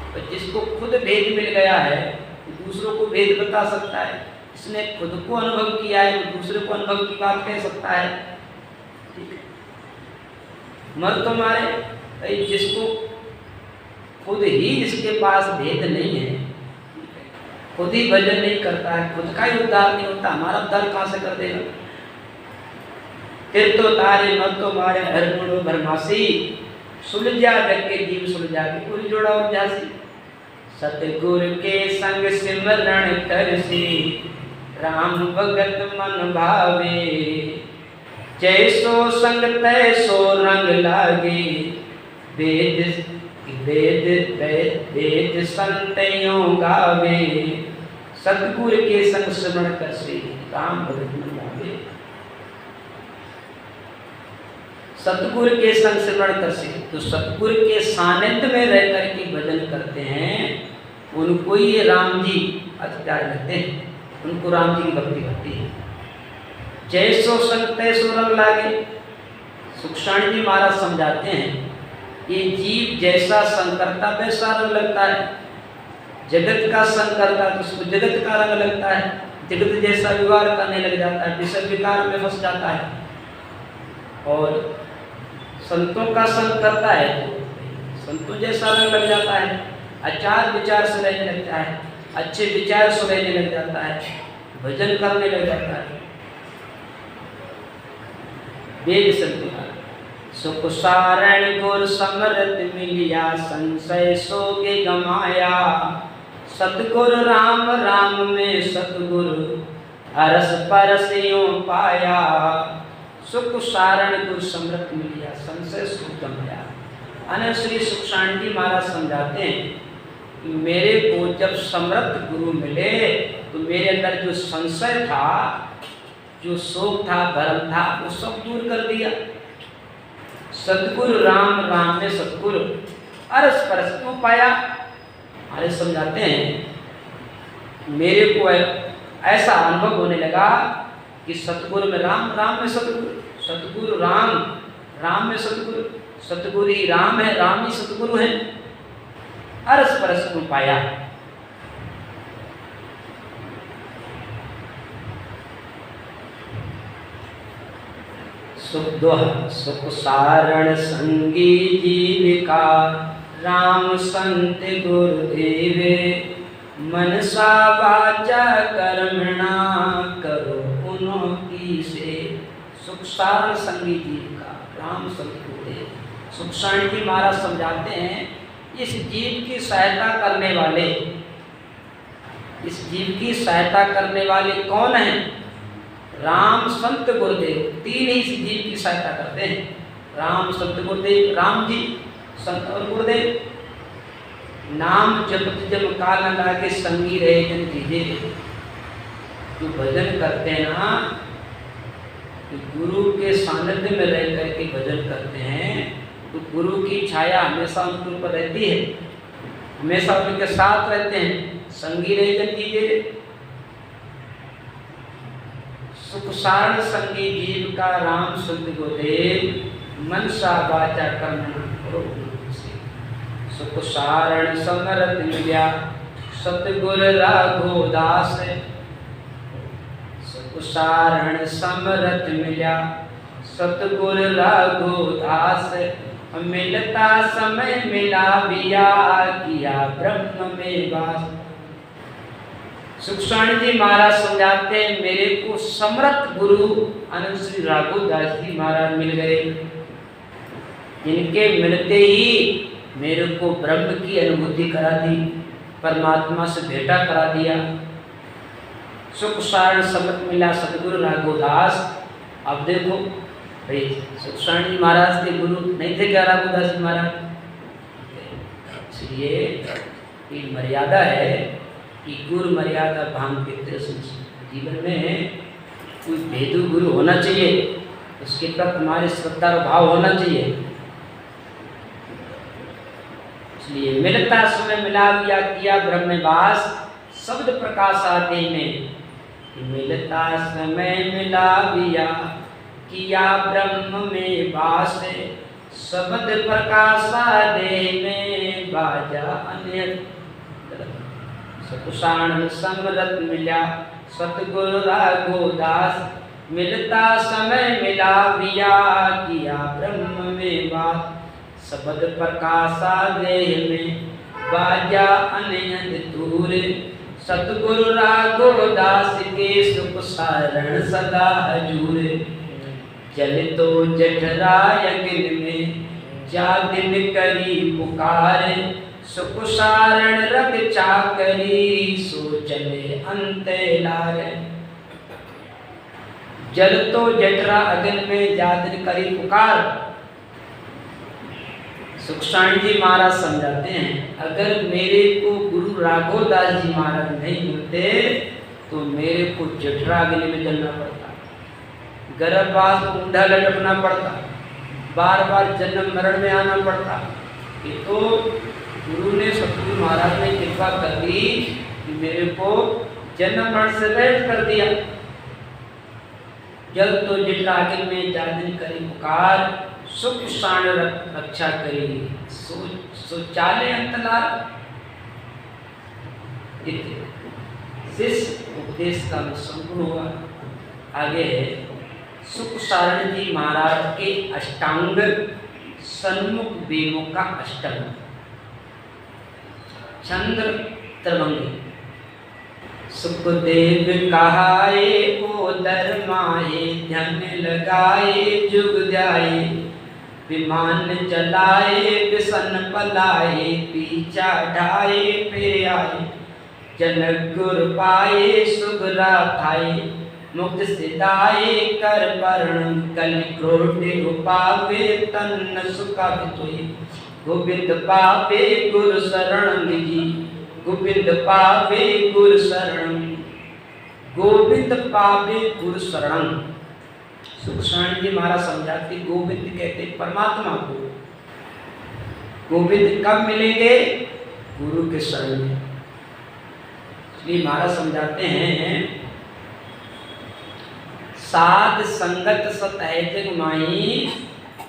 और जिसको खुद भेद मिल गया है वो दूसरों को भेद बता सकता है। जिसने खुद को अनुभव किया है वो दूसरे को अनुभव की बात कह सकता है। ठीक है, मर तो मारे जिसको खुद ही, जिसके पास भेद नहीं है, खुद ही भजन नहीं करता है, खुद का ही उद्धार नहीं होता, हमारा उद्धार कहाँ से कर देगा? तिर तो तारे मत तो मारे, हर गुणो भरमासी। सुलझा जग के जीव सुलझा के, पूरी जोड़ा उलझासी। सतगुर के संग सिमरण करसी राम भगत मन भावे। जैसो संग तैसो रंग लागे वेद वेद वेद वेद संतयों गावे। सतगुर के संग सिमरण करसी राम भगत मन भावे। सतगुर के संग सिमरण करसी, तो सतगुर के सानिध्य में रह करके भजन करते हैं उनको ये राम जी अधिकार करते हैं, उनको राम जी की भक्ति होती है। जैसो संग तैसो रंग लागे। सुखसाण जी महाराज समझाते हैं ये जीव जैसा संग करता वैसा रंग लगता है। जगत का संग करता तो उसको जगत का रंग लगता है, जगत जैसा व्यवहार करने लग जाता है, विषय विकार में फंस जाता है। और संतों का संग करता है तो संतों जैसा रंग लग जाता है, आचार विचार से रहने लगता है, अच्छे विचार से रहने लग जाता है, भजन करने लग जाता है। वेद संतुला सुख सारण गुर समरत मिलिया संशय सोगे गमाया। सतगुर राम राम में सतगुर अरस परस यूं पाया। सुख सारण गुरु समृत मिलिया संशय सुख गमाया। अने श्री सुखसाण जी महाराज समझाते हैं कि मेरे को जब समृत गुरु मिले तो मेरे अंदर जो संशय था, जो शोक था, भरम था, वो सब दूर कर दिया। सतगुरु राम राम में सतगुरु अरस परस क्यों पाया। हमारे समझाते हैं मेरे को ऐसा अनुभव होने लगा कि सतगुरु में राम, राम में सतगुरु, सतगुरु राम, राम में सतगुरु, सतगुरु ही राम है, राम ही सतगुरु है। अरस परस को पाया। सुख सारण संगी जीविका राम संत गुरुदेवे। मनसा वाचा कर्मणा करो उन्हों की से। सुख सारण संगी जीविका राम संत गुरुदेव। सुखसाण जी महाराज समझाते हैं इस जीव की सहायता करने वाले, इस जीव की सहायता करने वाले कौन हैं? राम संत गुरुदेव। तीन ही इस जीव की सहायता करते हैं, राम संत गुरुदेव। राम जी संत और गुरुदेव। नाम जपत जब काल न लागे संगी रहे जन कीजे। जो भजन करते हैं ना, तो गुरु के सानिध्य में रह करके भजन करते हैं तो गुरु की छाया हमेशा उनके ऊपर रहती है, हमेशा उनके साथ रहते हैं। संगी रहे जन कीजे। सुख सारण संगी जीव का राम संत गुरुदेव। मनसा वाचा कर्म करो से। सुख सारण समरत मिलिया सतगुर राघो दास। सुख सारण समरत मिलिया सतगुर राघो दास। मिलता समय मिला बिया किया ब्रह्म में वास। सुखसाण जी महाराज समझाते हैं मेरे को समर्थ गुरु अनंत श्री राघोदास जी महाराज मिल गए। इनके मिलते ही मेरे को ब्रह्म की अनुभूति करा दी, परमात्मा से भेंटा करा दिया। सुख सारण समर्थ मिला सतगुरु राघोदास। अब देखो भाई सुखसाण जी महाराज के गुरु नहीं थे क्या राघोदास जी महाराज? इसलिए ये मर्यादा है कि गुरु मर्यादा भांग के जीवन में कोई भेदु गुरु होना चाहिए, उसके प्रति हमारे श्रद्धा और भाव होना चाहिए। इसलिए मिलता समय मिला दिया किया ब्रह्मवास। शब्द प्रकाश आते में मिलता समय मिला दिया किया ब्रह्म में वास। शब्द प्रकाशा देह में बाजा अन्य। सुखसाण समरत मिला सतगुरु राघोदास। मिलता समय मिला दिया किया ब्रह्म में वास। शब्द प्रकाशा देह में बाजा अन्य दूर। सतगुरु राघोदास के सुख सारण सदा हजूर। जल तो जठरा यज्ञ में जा दिन करी पुकार। सुख सारण रख चाकरी सो चले अंते लारे। जल तो जठरा अगन में जादन करी पुकार। सुखसाणी जी महाराज समझाते हैं, अगर मेरे को गुरु राघवदास जी महाराज नहीं मिलते तो मेरे को जठरा अग्नि में जलना पड़ता, गर्भवास में ऊंधा लटकना पड़ता, बार बार जन्म मरण में आना पड़ता। ये तो गुरु ने, सतगुरु महाराज ने कृपा कर दी कि मेरे को जन्म मरण से रहित कर दिया। जल तो जठरा अग्नि में जादन करी पुकार सुख साण रक्षा करेगी सो चाले अंतलार। शिष्य उपदेश का संपूर्ण हुआ। आगे सुख सारण जी महाराज के अष्टांग सन्मुख वेमों का अष्टम चंद्र त्रवंगी। सुखदेव कहाए ओदर माहे ध्यान लगाए जुग जाए। विमान चलाए बिसन पलाए पीछा ढाए फिर आए। जनक गुर पाए सुगरा थाए मुक्त सिदाए कर वर्ण कल क्रोध उपावे तन सुखा बितोई। गोविंद पावे गुरु शरण निजी गोविंद पावे गुरु शरण। गोविंद पावे गुरु शरण। सुखसाणी जी महाराज समझाते गोविंद कहते परमात्मा को। गोविंद कब मिलेंगे? गुरु के शरण में। इसलिए महाराज समझाते हैं साध संगत सत है जग माही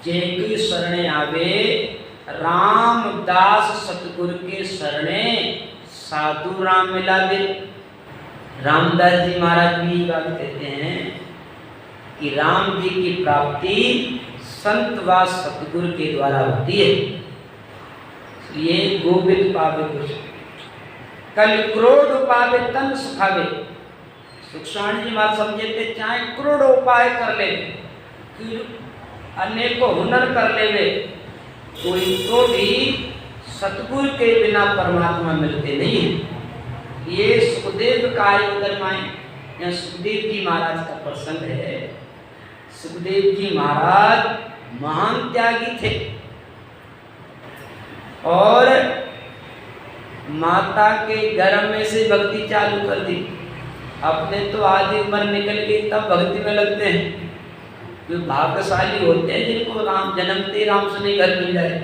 जेकी शरणे आवे। रामदास सतगुरु के शरणे साधु राम मिलावे। रामदास जी महाराज भी बात कहते हैं कि राम जी की प्राप्ति संत व सतगुरु के द्वारा होती है। इसलिए गोविंद पावे कुछ कल क्रोध पावे तन सुखावे। सुखसाणी जी महाराज समझते चाहे करोड़ उपाय कर ले, अनेकों हुनर कर ले, कोई तो भी सतगुरु के बिना परमात्मा मिलते नहीं है। ये सुखदेव का उदर माए या सुखदेव जी महाराज का प्रसंग है। सुखदेव जी महाराज महान त्यागी थे और माता के गर्भ में से भक्ति चालू कर दी। अपने तो आधी उम्र निकल गई तब भक्ति में लगते हैं। जो भाग्यशाली होते हैं जिनको राम जन्मते राम से नहीं घर मिल जाए,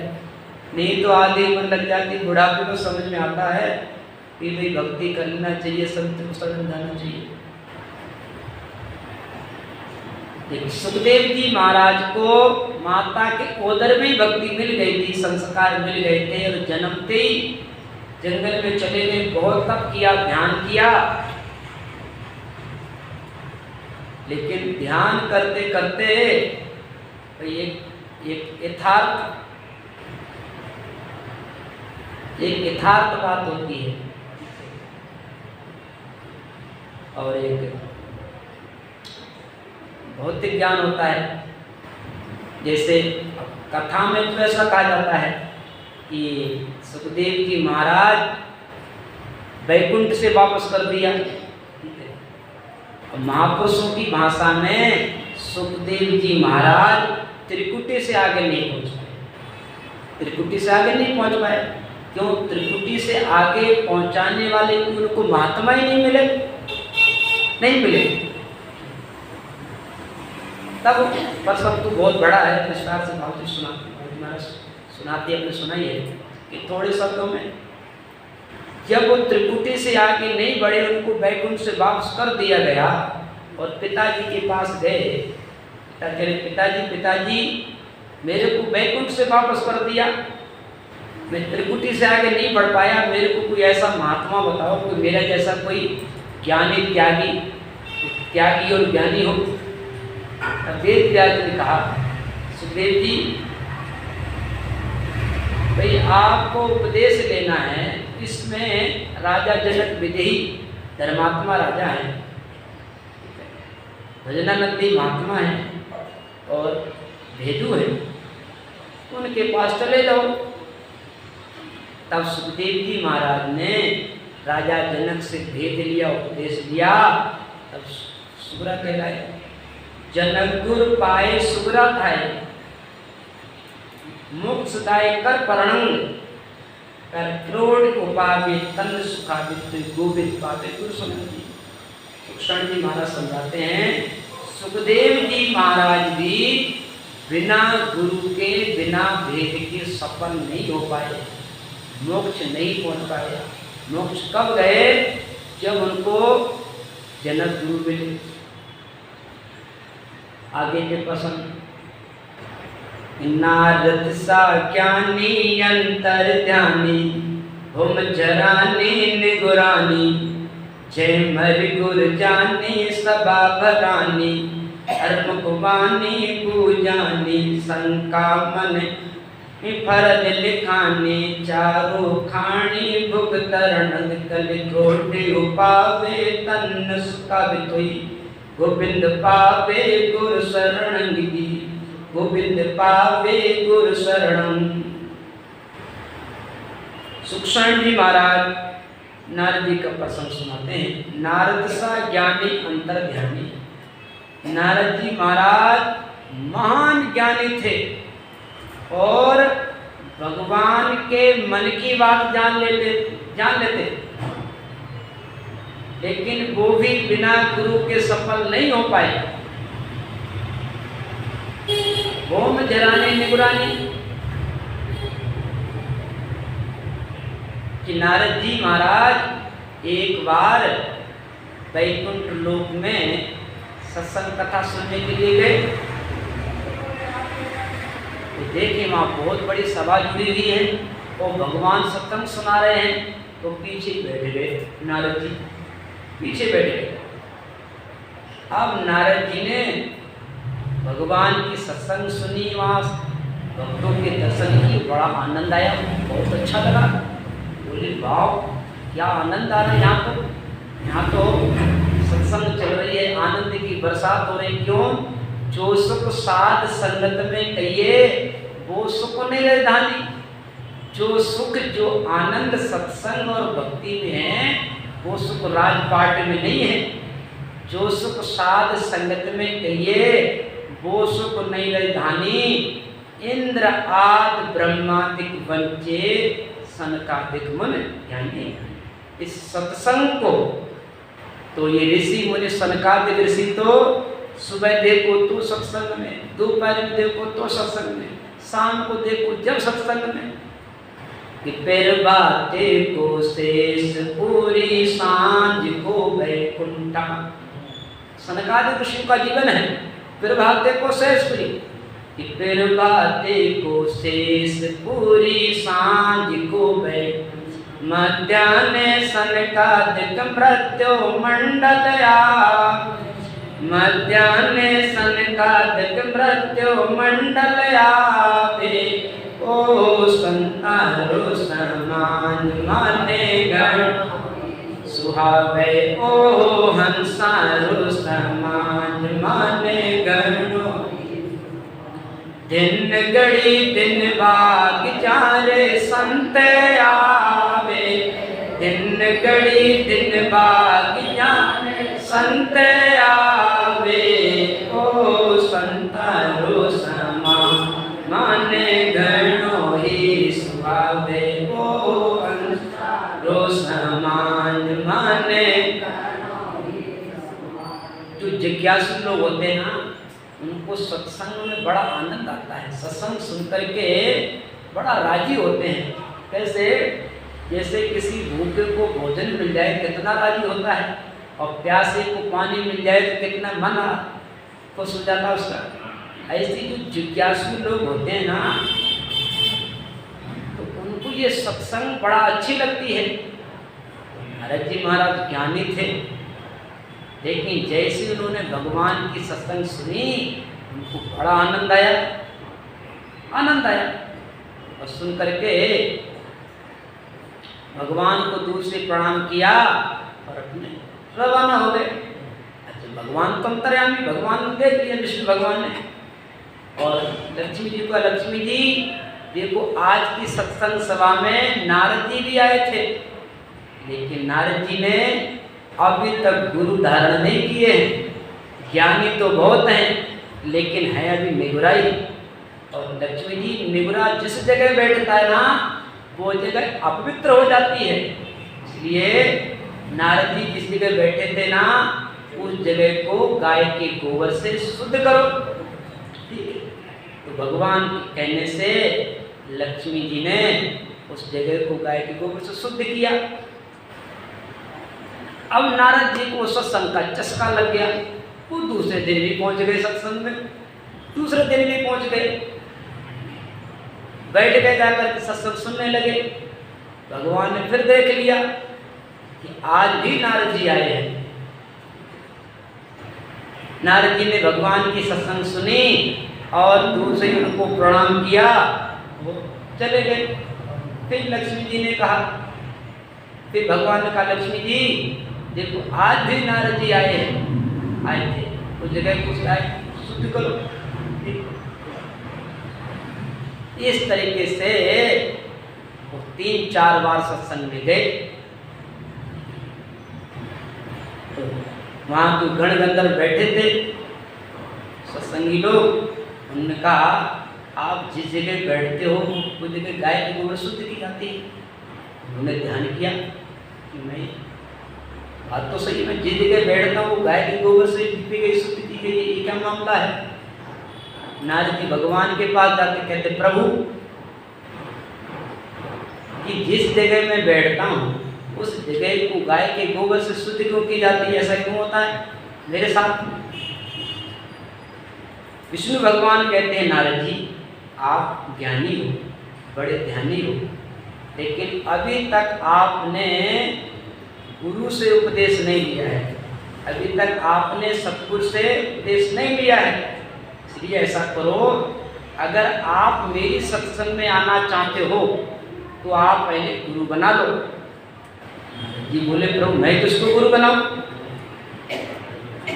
नहीं तो आधी उम्र लग जाती। बुढ़ापे को समझ में आता है कि भाई भक्ति करना चाहिए, संत को शरण जाना चाहिए। सुखदेव जी महाराज को माता के उदर में भक्ति मिल गई थी, संस्कार मिल गए थे और जन्मते ही जंगल में चले गए। बहुत तप किया, ध्यान किया, लेकिन ध्यान करते करते एक यथार्थ बात होती है और एक भौतिक ज्ञान होता है। जैसे कथा में तो ऐसा कहा जाता है कि सुखदेव जी महाराज वैकुंठ से वापस कर दिया। महापुरुषों की भाषा में सुखदेव जी महाराज त्रिकुटी से आगे नहीं पहुंच पाए। त्रिकुटी से आगे नहीं पहुंच पाए क्यों? त्रिकुटी से आगे पहुंचाने वाले उनको महात्मा ही नहीं मिले, नहीं मिले। तब प्रसंग तो बहुत बड़ा है, विस्तार से भाव सुनाती है, आपने सुनाई है कि थोड़े शब्दों में जब वो त्रिकुटी से आगे नहीं बढ़े, उनको वैकुंठ से वापस कर दिया गया और पिताजी के पास गए। पिताजी मेरे को वैकुंठ से वापस कर दिया, मैं त्रिकुटी से आगे नहीं बढ़ पाया, मेरे को कोई ऐसा महात्मा बताओ, कोई मेरा जैसा कोई ज्ञानी त्यागी और ज्ञानी हो। वेद व्यास ने कहा सुखदेव जी भाई आपको उपदेश लेना है। इसमें राजा जनक विदेही धर्मात्मा राजा हैं, भजनानंदी महात्मा हैं और भेदू हैं, उनके पास चले जाओ। तब सुखदेव जी महाराज ने राजा जनक से भेद लिया, उपदेश लिया, तब सुग्रह कहलाए। जनक गुर पाए सुग्रह थाए, मोक्ष दाय कर परणंग, कर क्रोध उपावे तन सुखावित गोविंद पावे गुरु समझी। सुखचंद जी महाराज समझाते हैं, सुखदेव जी महाराज भी बिना गुरु के, बिना भेद के सफल नहीं हो पाए, मोक्ष नहीं पहुंच पाए। मोक्ष कब गए? जब उनको जनक गुरु मिले। आगे के प्रसंग, नारद सा ज्ञानी अंतर ध्यानी, हुम जरानी निगुरानी, जय मर गुर जानी सबा भरानी, अर्म कुबानी पूजानी, शंका मन फरद लिखानी, चारो खानी भुग तरण, कल कोटि उपावे तन सुखावित हुई, गोविंद पावे गुरु शरण गिरी, गोविंद पावे गुरु शरणम। सुखचंद जी महाराज नारद जी का प्रसंग सुनाते हैं। नारद सा ज्ञानी अंतर ध्यानी, नारद जी महाराज महान ज्ञानी थे और भगवान के मन की बात जान लेते, लेकिन वो भी बिना गुरु के सफल नहीं हो पाए। होम जराने निगरानी कि नारद जी महाराज एक बार वैकुंठ लोक में सत्संग कथा सुनने के लिए गए, तो देखे वहाँ बहुत बड़ी सभा जुड़ी हुई है और भगवान सत्संग सुना रहे हैं, तो पीछे बैठ गए नारद जी, पीछे बैठ गए। अब नारद जी ने भगवान की सत्संग सुनी, वहाँ भक्तों के दर्शन की, बड़ा आनंद आया, बहुत अच्छा लगा। बोले वाह क्या आनंद आ रहा है यहाँ तो सत्संग चल रही है, आनंद की बरसात हो रही। क्यों? जो सुख साध संगत में कहिए वो सुख नहीं राजधानी, जो सुख जो आनंद सत्संग और भक्ति में है वो सुख राजपाट में नहीं है। जो सुख साध संगत में कहिए वो सुख नहीं राजधानी। इंद्र आदि ब्रह्मादिक वंचे सनकादिक मन यानी इस सत्संग को, तो ये ऋषि मुनि सनकादिक ऋषि तो सुबह देखो तो सत्संग में, दोपहर में देखो तो सत्संग में, शाम को देखो जब सत्संग में, कि फिर बातें को शेष पूरी सांझ को वैकुंठा। सनकादिक ऋषियों का जीवन है, फिर बातें को शेष पूरी, कि फिर बातें को शेष पूरी सांझ को वैकुंठा। मध्याह्ने सनकादिक मृत्यु मंडलया, मध्याह्ने सनकादिक मृत्यु मंडलया, ओ संतारो समान माने गण सुहावे, ओ हंसारो समान माने गणो। दिन घड़ी दिन बाग चारे संत आवे, दिन घड़ी दिन बाग चारे संत आवे, ओ संतारो समान माने गणो ही सुहावे, ओ हंसारो समान माने। जो जिज्ञासु लोग होते हैं ना, उनको सत्संग में बड़ा आनंद आता है, सत्संग सुनकर के बड़ा राजी होते हैं। कैसे? जैसे किसी भूखे को भोजन मिल जाए कितना राजी होता है, और प्यासे को पानी मिल जाए तो कितना मन खुश हो जाता है उसका। ऐसी जो जिज्ञासु लोग होते हैं ना, तो उनको ये सत्संग बड़ा अच्छी लगती है। नारद जी महाराज ज्ञानी थे, लेकिन जैसे उन्होंने भगवान की सत्संग सुनी उनको बड़ा आनंद आया, आनंद आया। और सुन करके भगवान को दूर से प्रणाम किया और अपने रवाना हो गए। अच्छा, भगवान तो अंतर्यामी, भगवान देख लिया विष्णु भगवान ने, और लक्ष्मी जी को लक्ष्मी जी देखो आज की सत्संग सभा में नारद जी भी आए थे, लेकिन नारद जी ने अभी तक गुरु धारण नहीं किए हैं। ज्ञानी तो बहुत हैं लेकिन है अभी निगुराई। और लक्ष्मी जी निगुरा जिस जगह बैठता है ना वो जगह अपवित्र हो जाती है। इसलिए नारद जी जिस जगह बैठे थे ना उस जगह को गाय के गोबर से शुद्ध करो। ठीक है, तो भगवान के कहने से लक्ष्मी जी ने उस जगह को गाय के गोबर से शुद्ध किया। अब नारद जी को सत्संग का चस्का लग गया। वो दूसरे दिन भी पहुंच गए सत्संग में, दूसरे दिन भी पहुंच गए, बैठ गए, जाकर के सत्संग सुनने लगे। भगवान ने फिर देख लिया कि आज भी नारद जी आए हैं। नारद जी ने भगवान की सत्संग सुनी और दूर से उनको प्रणाम किया, वो चले गए। फिर लक्ष्मी जी ने कहा, फिर भगवान ने कहा लक्ष्मी जी देखो आज भी नारद जी आए हैं, आए थे, उस जगह को शुद्ध करो। इस तरीके से वो 3-4 बार सत्संग में गए। तो वहाँ तो गण गंधर्व बैठे थे सत्संगी लोग। उन्होंने कहा आप जिस जगह बैठते हो उस जगह गाय की गोबर शुद्ध की जाती है। उन्होंने ध्यान किया कि मैं बात तो सही, मैं जिस जगह बैठता हूँ गाय के गोबर से लिपी गई, शुद्ध की गई, ये क्या मामला है। नारद जी भगवान के पास जाके कहते प्रभु कि जिस जगह मैं बैठता हूँ उस जगह को गाय के गोबर से शुद्ध क्यों की जाती है, ऐसा क्यों होता है मेरे साथ। विष्णु भगवान कहते हैं नारद जी आप ज्ञानी हो, बड़े ध्यानी हो, लेकिन अभी तक आपने गुरु से उपदेश नहीं लिया है, अभी तक आपने सतगुरु से उपदेश नहीं लिया है। इसलिए ऐसा करो, अगर आप मेरी सत्संग में आना चाहते हो तो आप पहले गुरु बना लो। जी बोले प्रभु मैं किसको गुरु बनाऊं,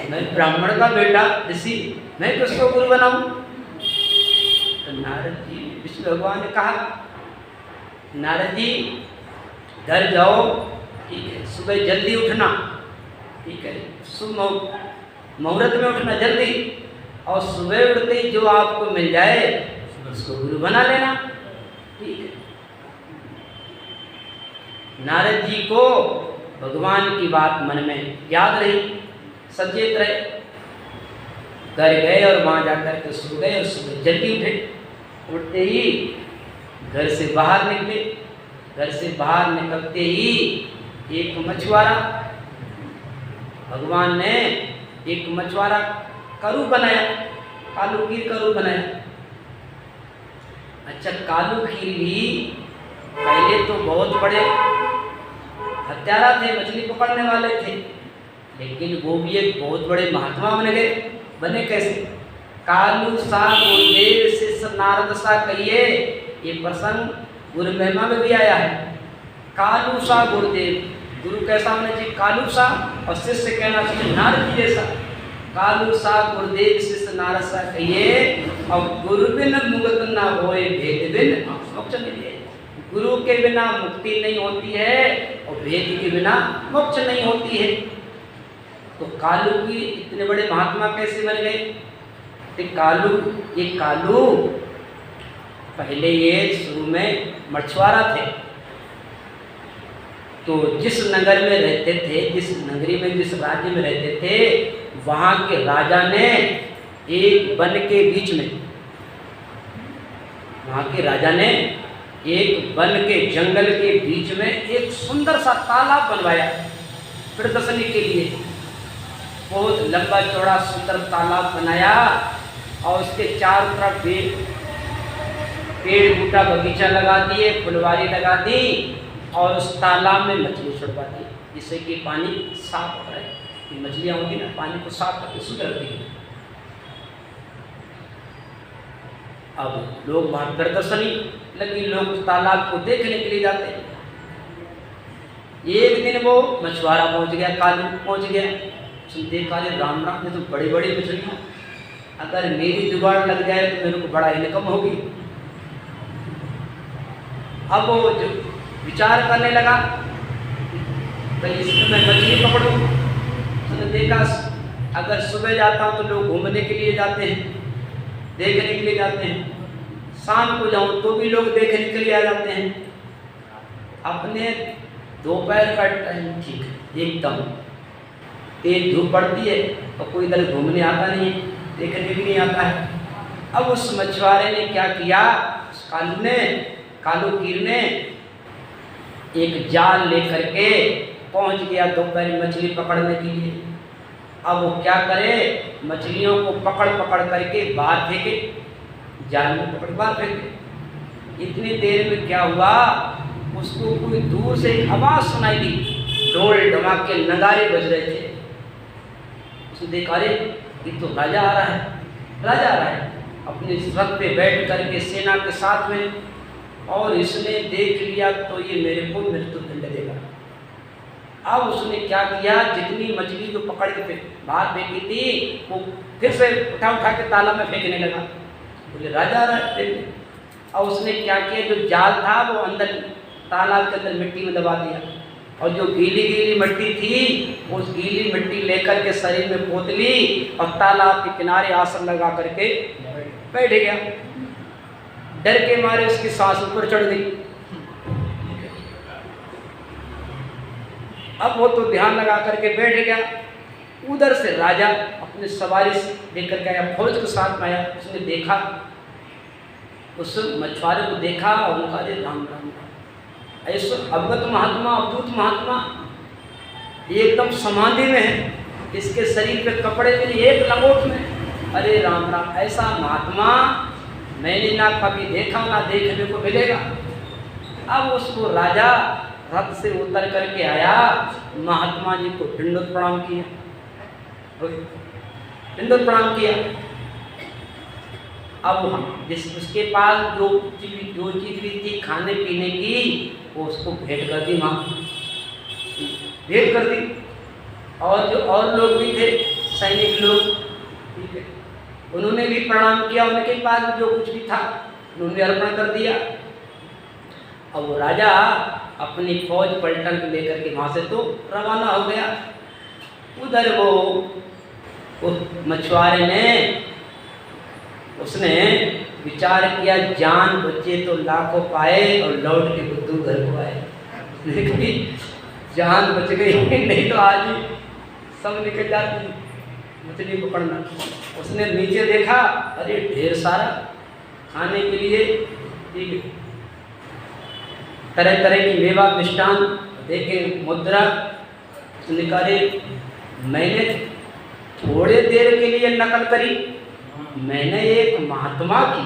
मैं ब्राह्मण का बेटा ऋषि, मैं किसको गुरु बनाऊं। तो नारद जी विष्णु भगवान ने कहा नारद जी घर जाओ, ठीक है, सुबह जल्दी उठना, ठीक है, सुबह मुहूर्त में उठना जल्दी, और सुबह उठते ही जो आपको मिल जाए उसको गुरु बना लेना। ठीक है, नारद जी को भगवान की बात मन में याद रही, सचेत रहे, घर गए और वहाँ जाकर के सो गए और सुबह जल्दी उठे। उठते ही घर से बाहर निकले, घर से बाहर निकलते ही एक मछुआरा, भगवान ने एक मछुआरा करू बनाया, कालू कीर करू बनाया। अच्छा कालू कीर भी पहले तो बहुत बड़े हत्यारा थे, मछली पकड़ने वाले थे, लेकिन वो भी एक बहुत बड़े महात्मा बन गए। बने कैसे, कालू सा गुरुदेव शिष्य नारद सा कहिए, ये प्रसंग गुरु महिमा में भी आया है। कालू सा गुरुदेव, गुरु कैसा होना चाहिए कालू सा, और शिष्य कहना चाहिए नारद जी जैसा। कालू सा गुरुदेव शिष्य नारद सा कहिए, और गुरु बिन मुक्त ना होए भेद बिन मोक्ष नहीं है। गुरु के बिना मुक्ति नहीं होती है और भेद के बिना मोक्ष नहीं होती है। तो कालू की इतने बड़े महात्मा कैसे बन गए। तो ये कालू पहले ये शुरू में मछुआरा थे। तो जिस नगर में रहते थे, जिस नगरी में, जिस राज्य में रहते थे, वहाँ के राजा ने एक वन के बीच में, वहाँ के राजा ने एक वन के जंगल के बीच में एक सुंदर सा तालाब बनवाया प्रदर्शनी के लिए। बहुत लंबा चौड़ा सुंदर तालाब बनाया और उसके चारों तरफ पेड़ बूटा बगीचा लगा दिए, फुलवारी लगा दी और उस तालाब में मछली छुड़वा दी, जिससे कि पानी साफ हो रहा है। कि मछलियाँ होंगी ना, पानी को साफ करके शुद्ध रखती है। अब लोग वहाँ प्रदर्शनी लगी, लोग तालाब को देखने के लिए जाते हैं। एक दिन वो मछुआरा पहुँच गया, कालू पहुँच गया, उसने देखा राम राम, ये तो बड़ी बड़ी मछलियाँ, अगर मेरी जुगाड़ लग जाए तो मेरे को बड़ा इनकम होगी। अब वो जो विचार करने लगा भाई इसमें मैं मछली पकड़ूं। उसने देखा अगर सुबह जाता हूँ तो लोग घूमने के लिए जाते हैं, देखने के लिए जाते हैं, शाम को जाऊँ तो भी लोग देखने के लिए आ जाते हैं। अपने दोपहर का टाइम ठीक है, एकदम तेज धूप पड़ती है और कोई इधर घूमने आता नहीं है, देखने भी नहीं आता है। अब उस मछुआरे ने क्या किया, उस कालू कीर ने एक जाल लेकर के पहुंच गया दोपहर मछली पकड़ने के लिए। अब वो क्या करे, मछलियों को पकड़ करके बाहर फेंके, जाल में पकड़ बाहर फेंके। इतनी देर में क्या हुआ, उसको कोई दूर से एक आवाज़ सुनाई दी, ढोल ढमाके नगारे बज रहे थे। उसने देखा अरे ये तो राजा आ रहा है, राजा आ रहा है अपने रथ पे बैठ करके सेना के साथ में, और इसने देख लिया तो ये मेरे को मृत्युदंड देगा। अब उसने क्या किया, जितनी मछली जो पकड़ के बाहर फेंकी थी वो फिर से उठा के तालाब में फेंकने लगा। बोले राजा आ रहा है। और उसने क्या किया, जो जाल था वो अंदर तालाब के अंदर मिट्टी में दबा दिया, और जो गीली मिट्टी थी उस गीली मिट्टी लेकर के शरीर में पोत ली और तालाब के किनारे आसन लगा करके बैठ गया। डर के मारे उसकी सांस ऊपर चढ़ गई। अब वो तो ध्यान लगा करके बैठ गया। उधर से राजा अपने सवारी लेकर के आया, फौज के साथ में आया। उसने देखा, उस मछुआरे को देखा और उनका अरे राम राम राम, ऐसा अवगत महात्मा, अवधूत महात्मा एकदम समाधि में है, इसके शरीर पे कपड़े में एक लंगोट में, अरे राम राम, ऐसा महात्मा मैंने ना कभी देखा ना देखने को मिलेगा। अब उसको राजा रथ से उतर करके आया, महात्मा जी को दंडोत प्रणाम किया, दंडोत प्रणाम किया। अब हम उसके पास जो चीज भी थी खाने पीने की, वो उसको भेंट कर दी, माँ भेंट कर दी। और जो और लोग भी थे सैनिक लोग, ठीक है, उन्होंने भी प्रणाम किया, उनके पास जो कुछ भी था उन्होंने अर्पण कर दिया। अब वो राजा अपनी फौज पलटन लेकर के वहाँ से तो रवाना हो गया। उधर वो मछुआरे ने उसने विचार किया, जान बचे तो लाखों पाए और लौट के बुद्धू घर को आए। लेकिन जान बच गई, नहीं तो आज ही सब निकल जाती मछली पकड़ना। उसने नीचे देखा, अरे ढेर सारा खाने के लिए, ठीक है, तरह तरह की मेवा मिष्ठान देखे, मुद्रा। उसने कहा अरे मैंने थोड़े देर के लिए नकल करी, मैंने एक महात्मा की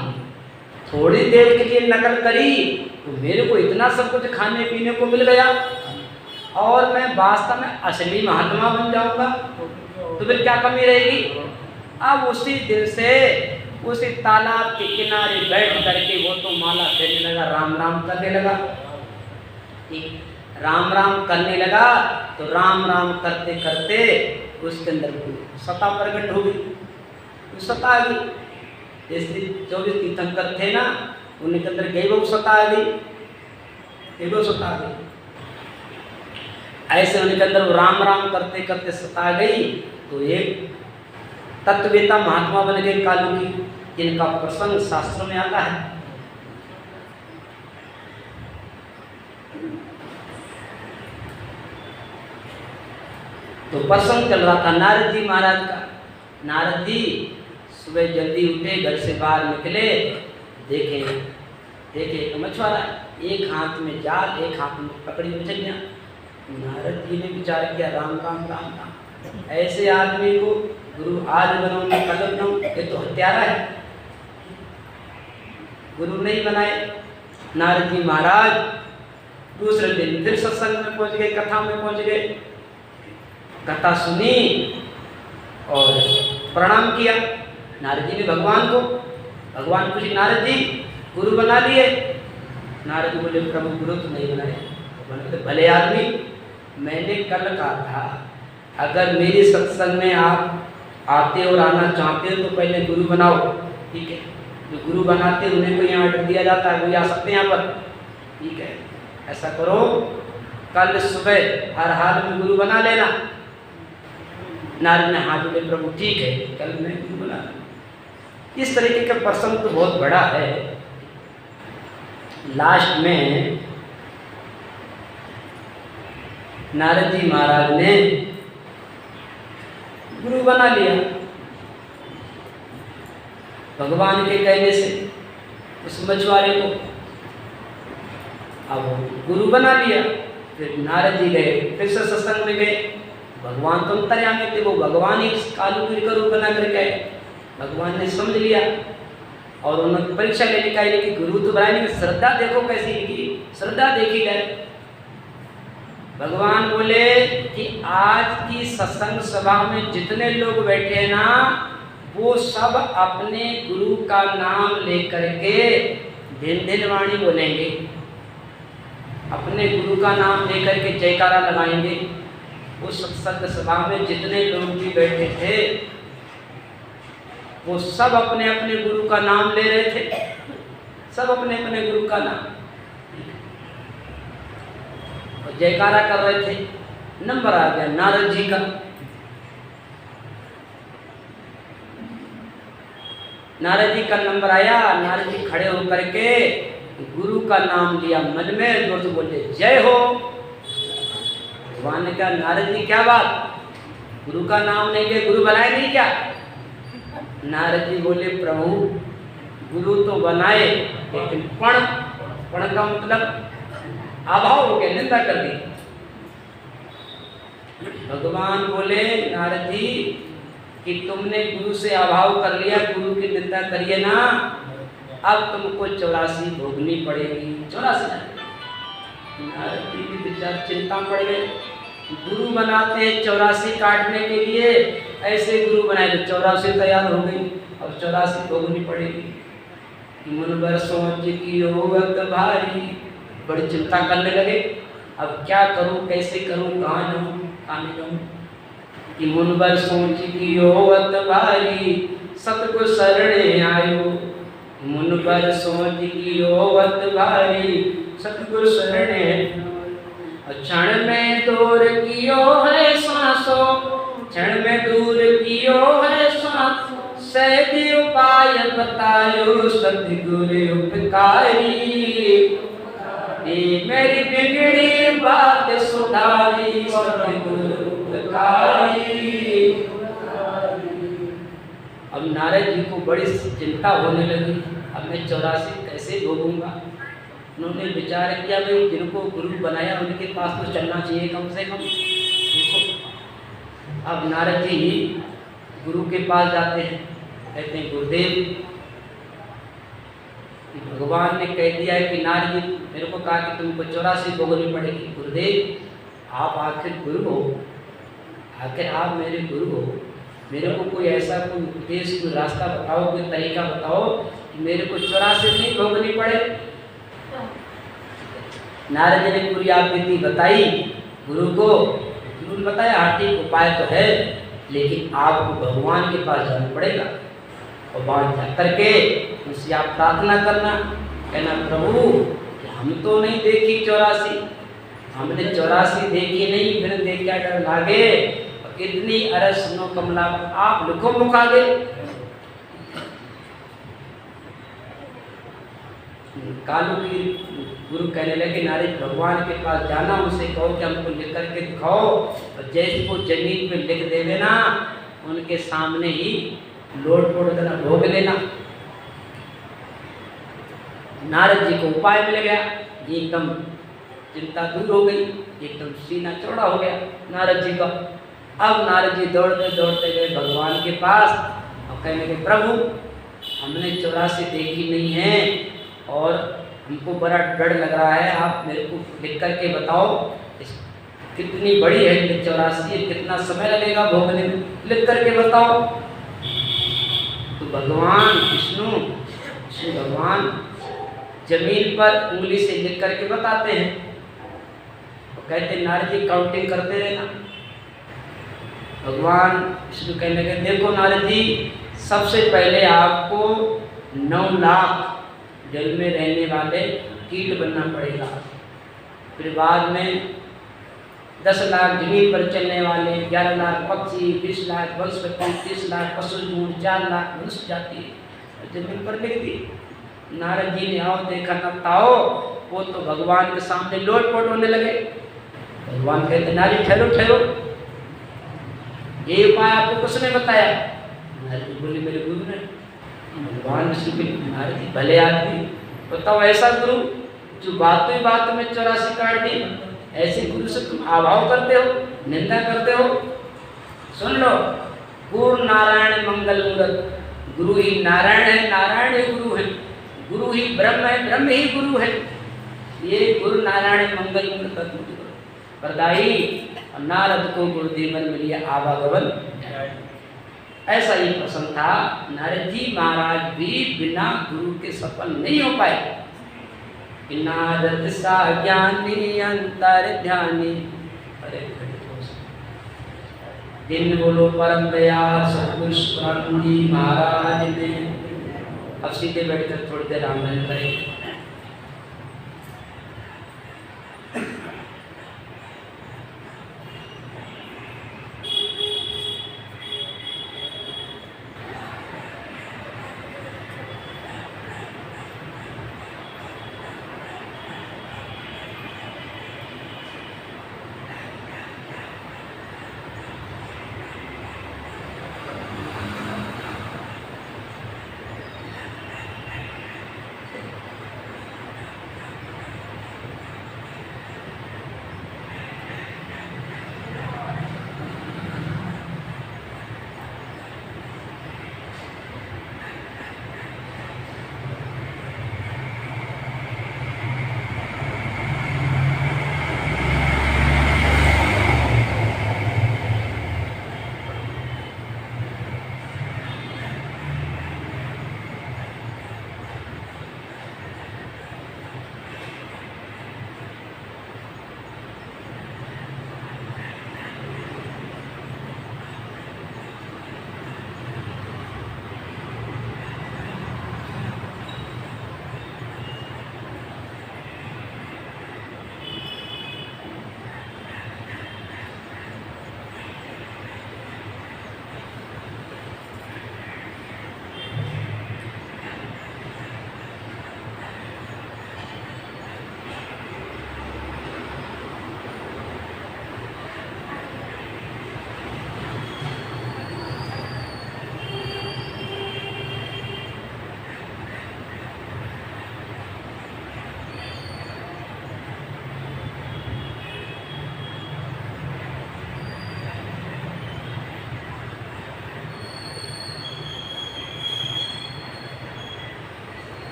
थोड़ी देर के लिए नकल करी तो मेरे को इतना सब कुछ खाने पीने को मिल गया, और मैं वास्तव में असली महात्मा बन जाऊंगा तो फिर क्या कमी रहेगी। अब उसी दिन से उसी तालाब के किनारे बैठ करके वो तो माला फेरने लगा, राम राम करने लगा। राम राम करने लगा तो राम राम करते करते उसके अंदर सत्ता प्रकट हो गई, सत्ता आ गई। जैसे 24 तीर्थंकर थे ना, उनके अंदर गई सत्ता आ गई, सत्ता आ गई। ऐसे उनके अंदर राम राम करते करते सत्ता आ गई तो एक तत्ववेता महात्मा बन गए कालू की, जिनका प्रसंग शास्त्र में आता है। तो प्रसंग चल रहा था नारद जी महाराज का। नारद जी सुबह जल्दी उठे, घर से बाहर निकले, देखे तो मछुआरा एक हाथ में जाल, एक हाथ में पकड़ी मछलियाँ। नारद जी ने विचार किया, राम राम राम राम, ऐसे आदमी को गुरु आज बनाऊं कल बनाऊं, ये तो हत्यारा है, गुरु नहीं बनाए। नारद जी महाराज दूसरे दिन फिर सत्संग में पहुंच गए, कथा में पहुंच गए, कथा सुनी और प्रणाम किया नारद जी ने भगवान को। भगवान पूछे, नारद जी गुरु बना लिए? नारद जी बोले, प्रभु गुरु तो नहीं बनाए। बोले, भले आदमी, मैंने कल कहा था अगर मेरे सत्संग में आप आते और आना चाहते हो तो पहले गुरु बनाओ, ठीक है। जो गुरु बनाते उन्हें को यहाँ ऑर्डर दिया जाता है, वो आ सकते हैं यहाँ पर, ठीक है, ऐसा करो, कल सुबह हर हाल में गुरु बना लेना। नारद ने हाथ जोड़े, प्रभु ठीक है, कल मैं गुरु बना लूँ। इस तरीके का प्रसंग तो बहुत बड़ा है। लास्ट में नारद जी महाराज ने गुरु बना लिया भगवान के कहने से उस मछुआरे को। अब गुरु बना लिया, फिर नारद जी गए, फिर से सत्संग में गए। भगवान तो अंतर्यामी थे, वो भगवान ही कालूपुरी का रूप बना करके आए। भगवान ने समझ लिया और उन्होंने परीक्षा लेने का कि गुरु तो बनाने में श्रद्धा देखो कैसी लिखी, श्रद्धा देखी जाए। भगवान बोले कि आज की सत्संग सभा में जितने लोग बैठे हैं ना, वो सब अपने गुरु का नाम लेकर के दिन दिन वाणी बोलेंगे, अपने गुरु का नाम लेकर के जयकारा लगाएंगे। उस सत्संग सभा में जितने लोग भी बैठे थे वो सब अपने अपने गुरु का नाम ले रहे थे, सब अपने अपने गुरु का नाम और जयकारा कर रहे थे। नंबर आ गया नारद जी का। नारद जी का नंबर आया। नारद जी खड़े होकर के गुरु का नाम लिया, मन में जोर से बोले जय हो। भगवान ने कहा नारद जी क्या बात, गुरु का नाम नहीं लिया, गुरु बनाए नहीं क्या? नारद जी बोले प्रभु गुरु तो बनाए, लेकिन पण का मतलब अभाव हो गया, निंदा कर दी। भगवान बोले नारद जी कि तुमने गुरु से अभाव कर लिया, गुरु की निंदा करिए ना, अब तुमको 84 भोगनी पड़ेगी। 84 नारद जी की विचार चिंता पड़ गई। गुरु बनाते हैं 84 काटने के लिए, ऐसे गुरु बनाए तो 84 तैयार हो गई, अब 84 भोगनी पड़ेगी। मन भर सोच की होवत भारी, बड़ी चिंता करने लगे। अब क्या करूं, कैसे करूं, कहाँ जाऊं, कहाँ नहीं जाऊं। कि मन भर सोच की होवत भारी, सतगुरु शरणे आयो। मन भर सोच की होवत भारी, सतगुरु शरणे। क्षण में दूर कियो है सांसों, क्षण में दूर कियो है सांसों। सहज उपाय बतायो सतगुरु उपकारी। मेरी बिगड़ी बात सुधारी सतगुरु उपकारी। अब नारद जी को बड़ी चिंता होने लगी, अब मैं 84 कैसे भोगूंगा। उन्होंने विचार किया भाई जिनको गुरु बनाया उनके पास तो चलना चाहिए कम से कम। देखो अब नारद जी गुरु के पास जाते हैं, कहते हैं गुरुदेव, भगवान ने कह दिया है कि नारद जी मेरे को कहा कि तुमको 84 भोगनी पड़ेगी। गुरुदेव आप आखिर गुरु हो, आखिर आप मेरे गुरु हो, मेरे को कोई ऐसा कोई उपदेश, कोई रास्ता बताओ, कोई तरीका बताओ कि मेरे को 84 नहीं भोगनी पड़े। नारद जी ने पूरी आकृति बताई गुरु को। गुरु ने बताया हाँ ठीक उपाय तो है, लेकिन आपको भगवान के पास जाना पड़ेगा और वहाँ जा करके उनसे आप प्रार्थना करना, कहना प्रभु हम तो नहीं देखी 84, हमने 84 देखी नहीं, फिर देख क्या डर लागे, इतनी अरस सुनो कमला आप लिखो मुख आगे। कालू की गुरु कहने लगे नारद भगवान के पास जाना, उनसे कहो कि हमको लिख करके दिखाओ, और जैसे वो जमीन पे लिख देवे ना उनके सामने ही लोट पोट देना, भोग लेना। नारद जी को उपाय मिल गया, एकदम चिंता दूर हो गई, एकदम सीना चौड़ा हो गया नारद जी का। अब नारद जी दौड़ते दौड़ते गए भगवान के पास और कहने लगे प्रभु हमने 84 देखी नहीं है और हमको बड़ा डर लग रहा है, आप मेरे को लिख करके बताओ कितनी बड़ी है 84, कितना समय लगेगा भोगने में, लिख करके बताओ। तो भगवान विष्णु भगवान जमीन पर उंगली से लिख करके बताते हैं और कहते नारद जी काउंटिंग करते रहना। भगवान विष्णु कहने लगे देखो नारद जी, सबसे पहले आपको 9 लाख जल में रहने वाले कीट बनना पड़ेगा। फिर बाद में 10 लाख जमीन पर चलने वाले, 11 लाख पक्षी, 20 लाख वनस्पति, 30 लाख पशु झुंड, 4 लाख मनुष्य जाति जमीन पर लिख दी। नारद जी ने आओ देखा न ताओ, वो तो भगवान के सामने लोटपोट होने लगे। भगवान कहते नारी ठहरो ठहरो, ये उपाय आपको किसने बताया? नारद जी बोले मेरे गुरु ने। भगवान विष्णु के नारद जी भले आदमी, बताओ ऐसा गुरु जो बातों ही बात में 84 काट दी, ऐसे गुरु से तुम अभाव करते हो, निंदा करते हो। सुन लो, गुरु नारायण मंगल मूरत, गुरु ही नारायण है, नारायण ही गुरु है, गुरु ही ब्रह्म है, ब्रह्म ही गुरु है। ये गुरु नारायण मंगल मूरत प्रदायी, और नारद को गुरुदेवन मिलिया आवागमन। ऐसा ही प्रसंग था। नारद जी महाराज भी बिना गुरु के सफल नहीं हो पाए। नारद सा ज्ञानी अंतर ध्यानी, अरे दिन बोलो परम दयाल सतगुरु स्वामी महाराज ने। अब सीधे बैठकर थोड़ी देर राम नाम करें।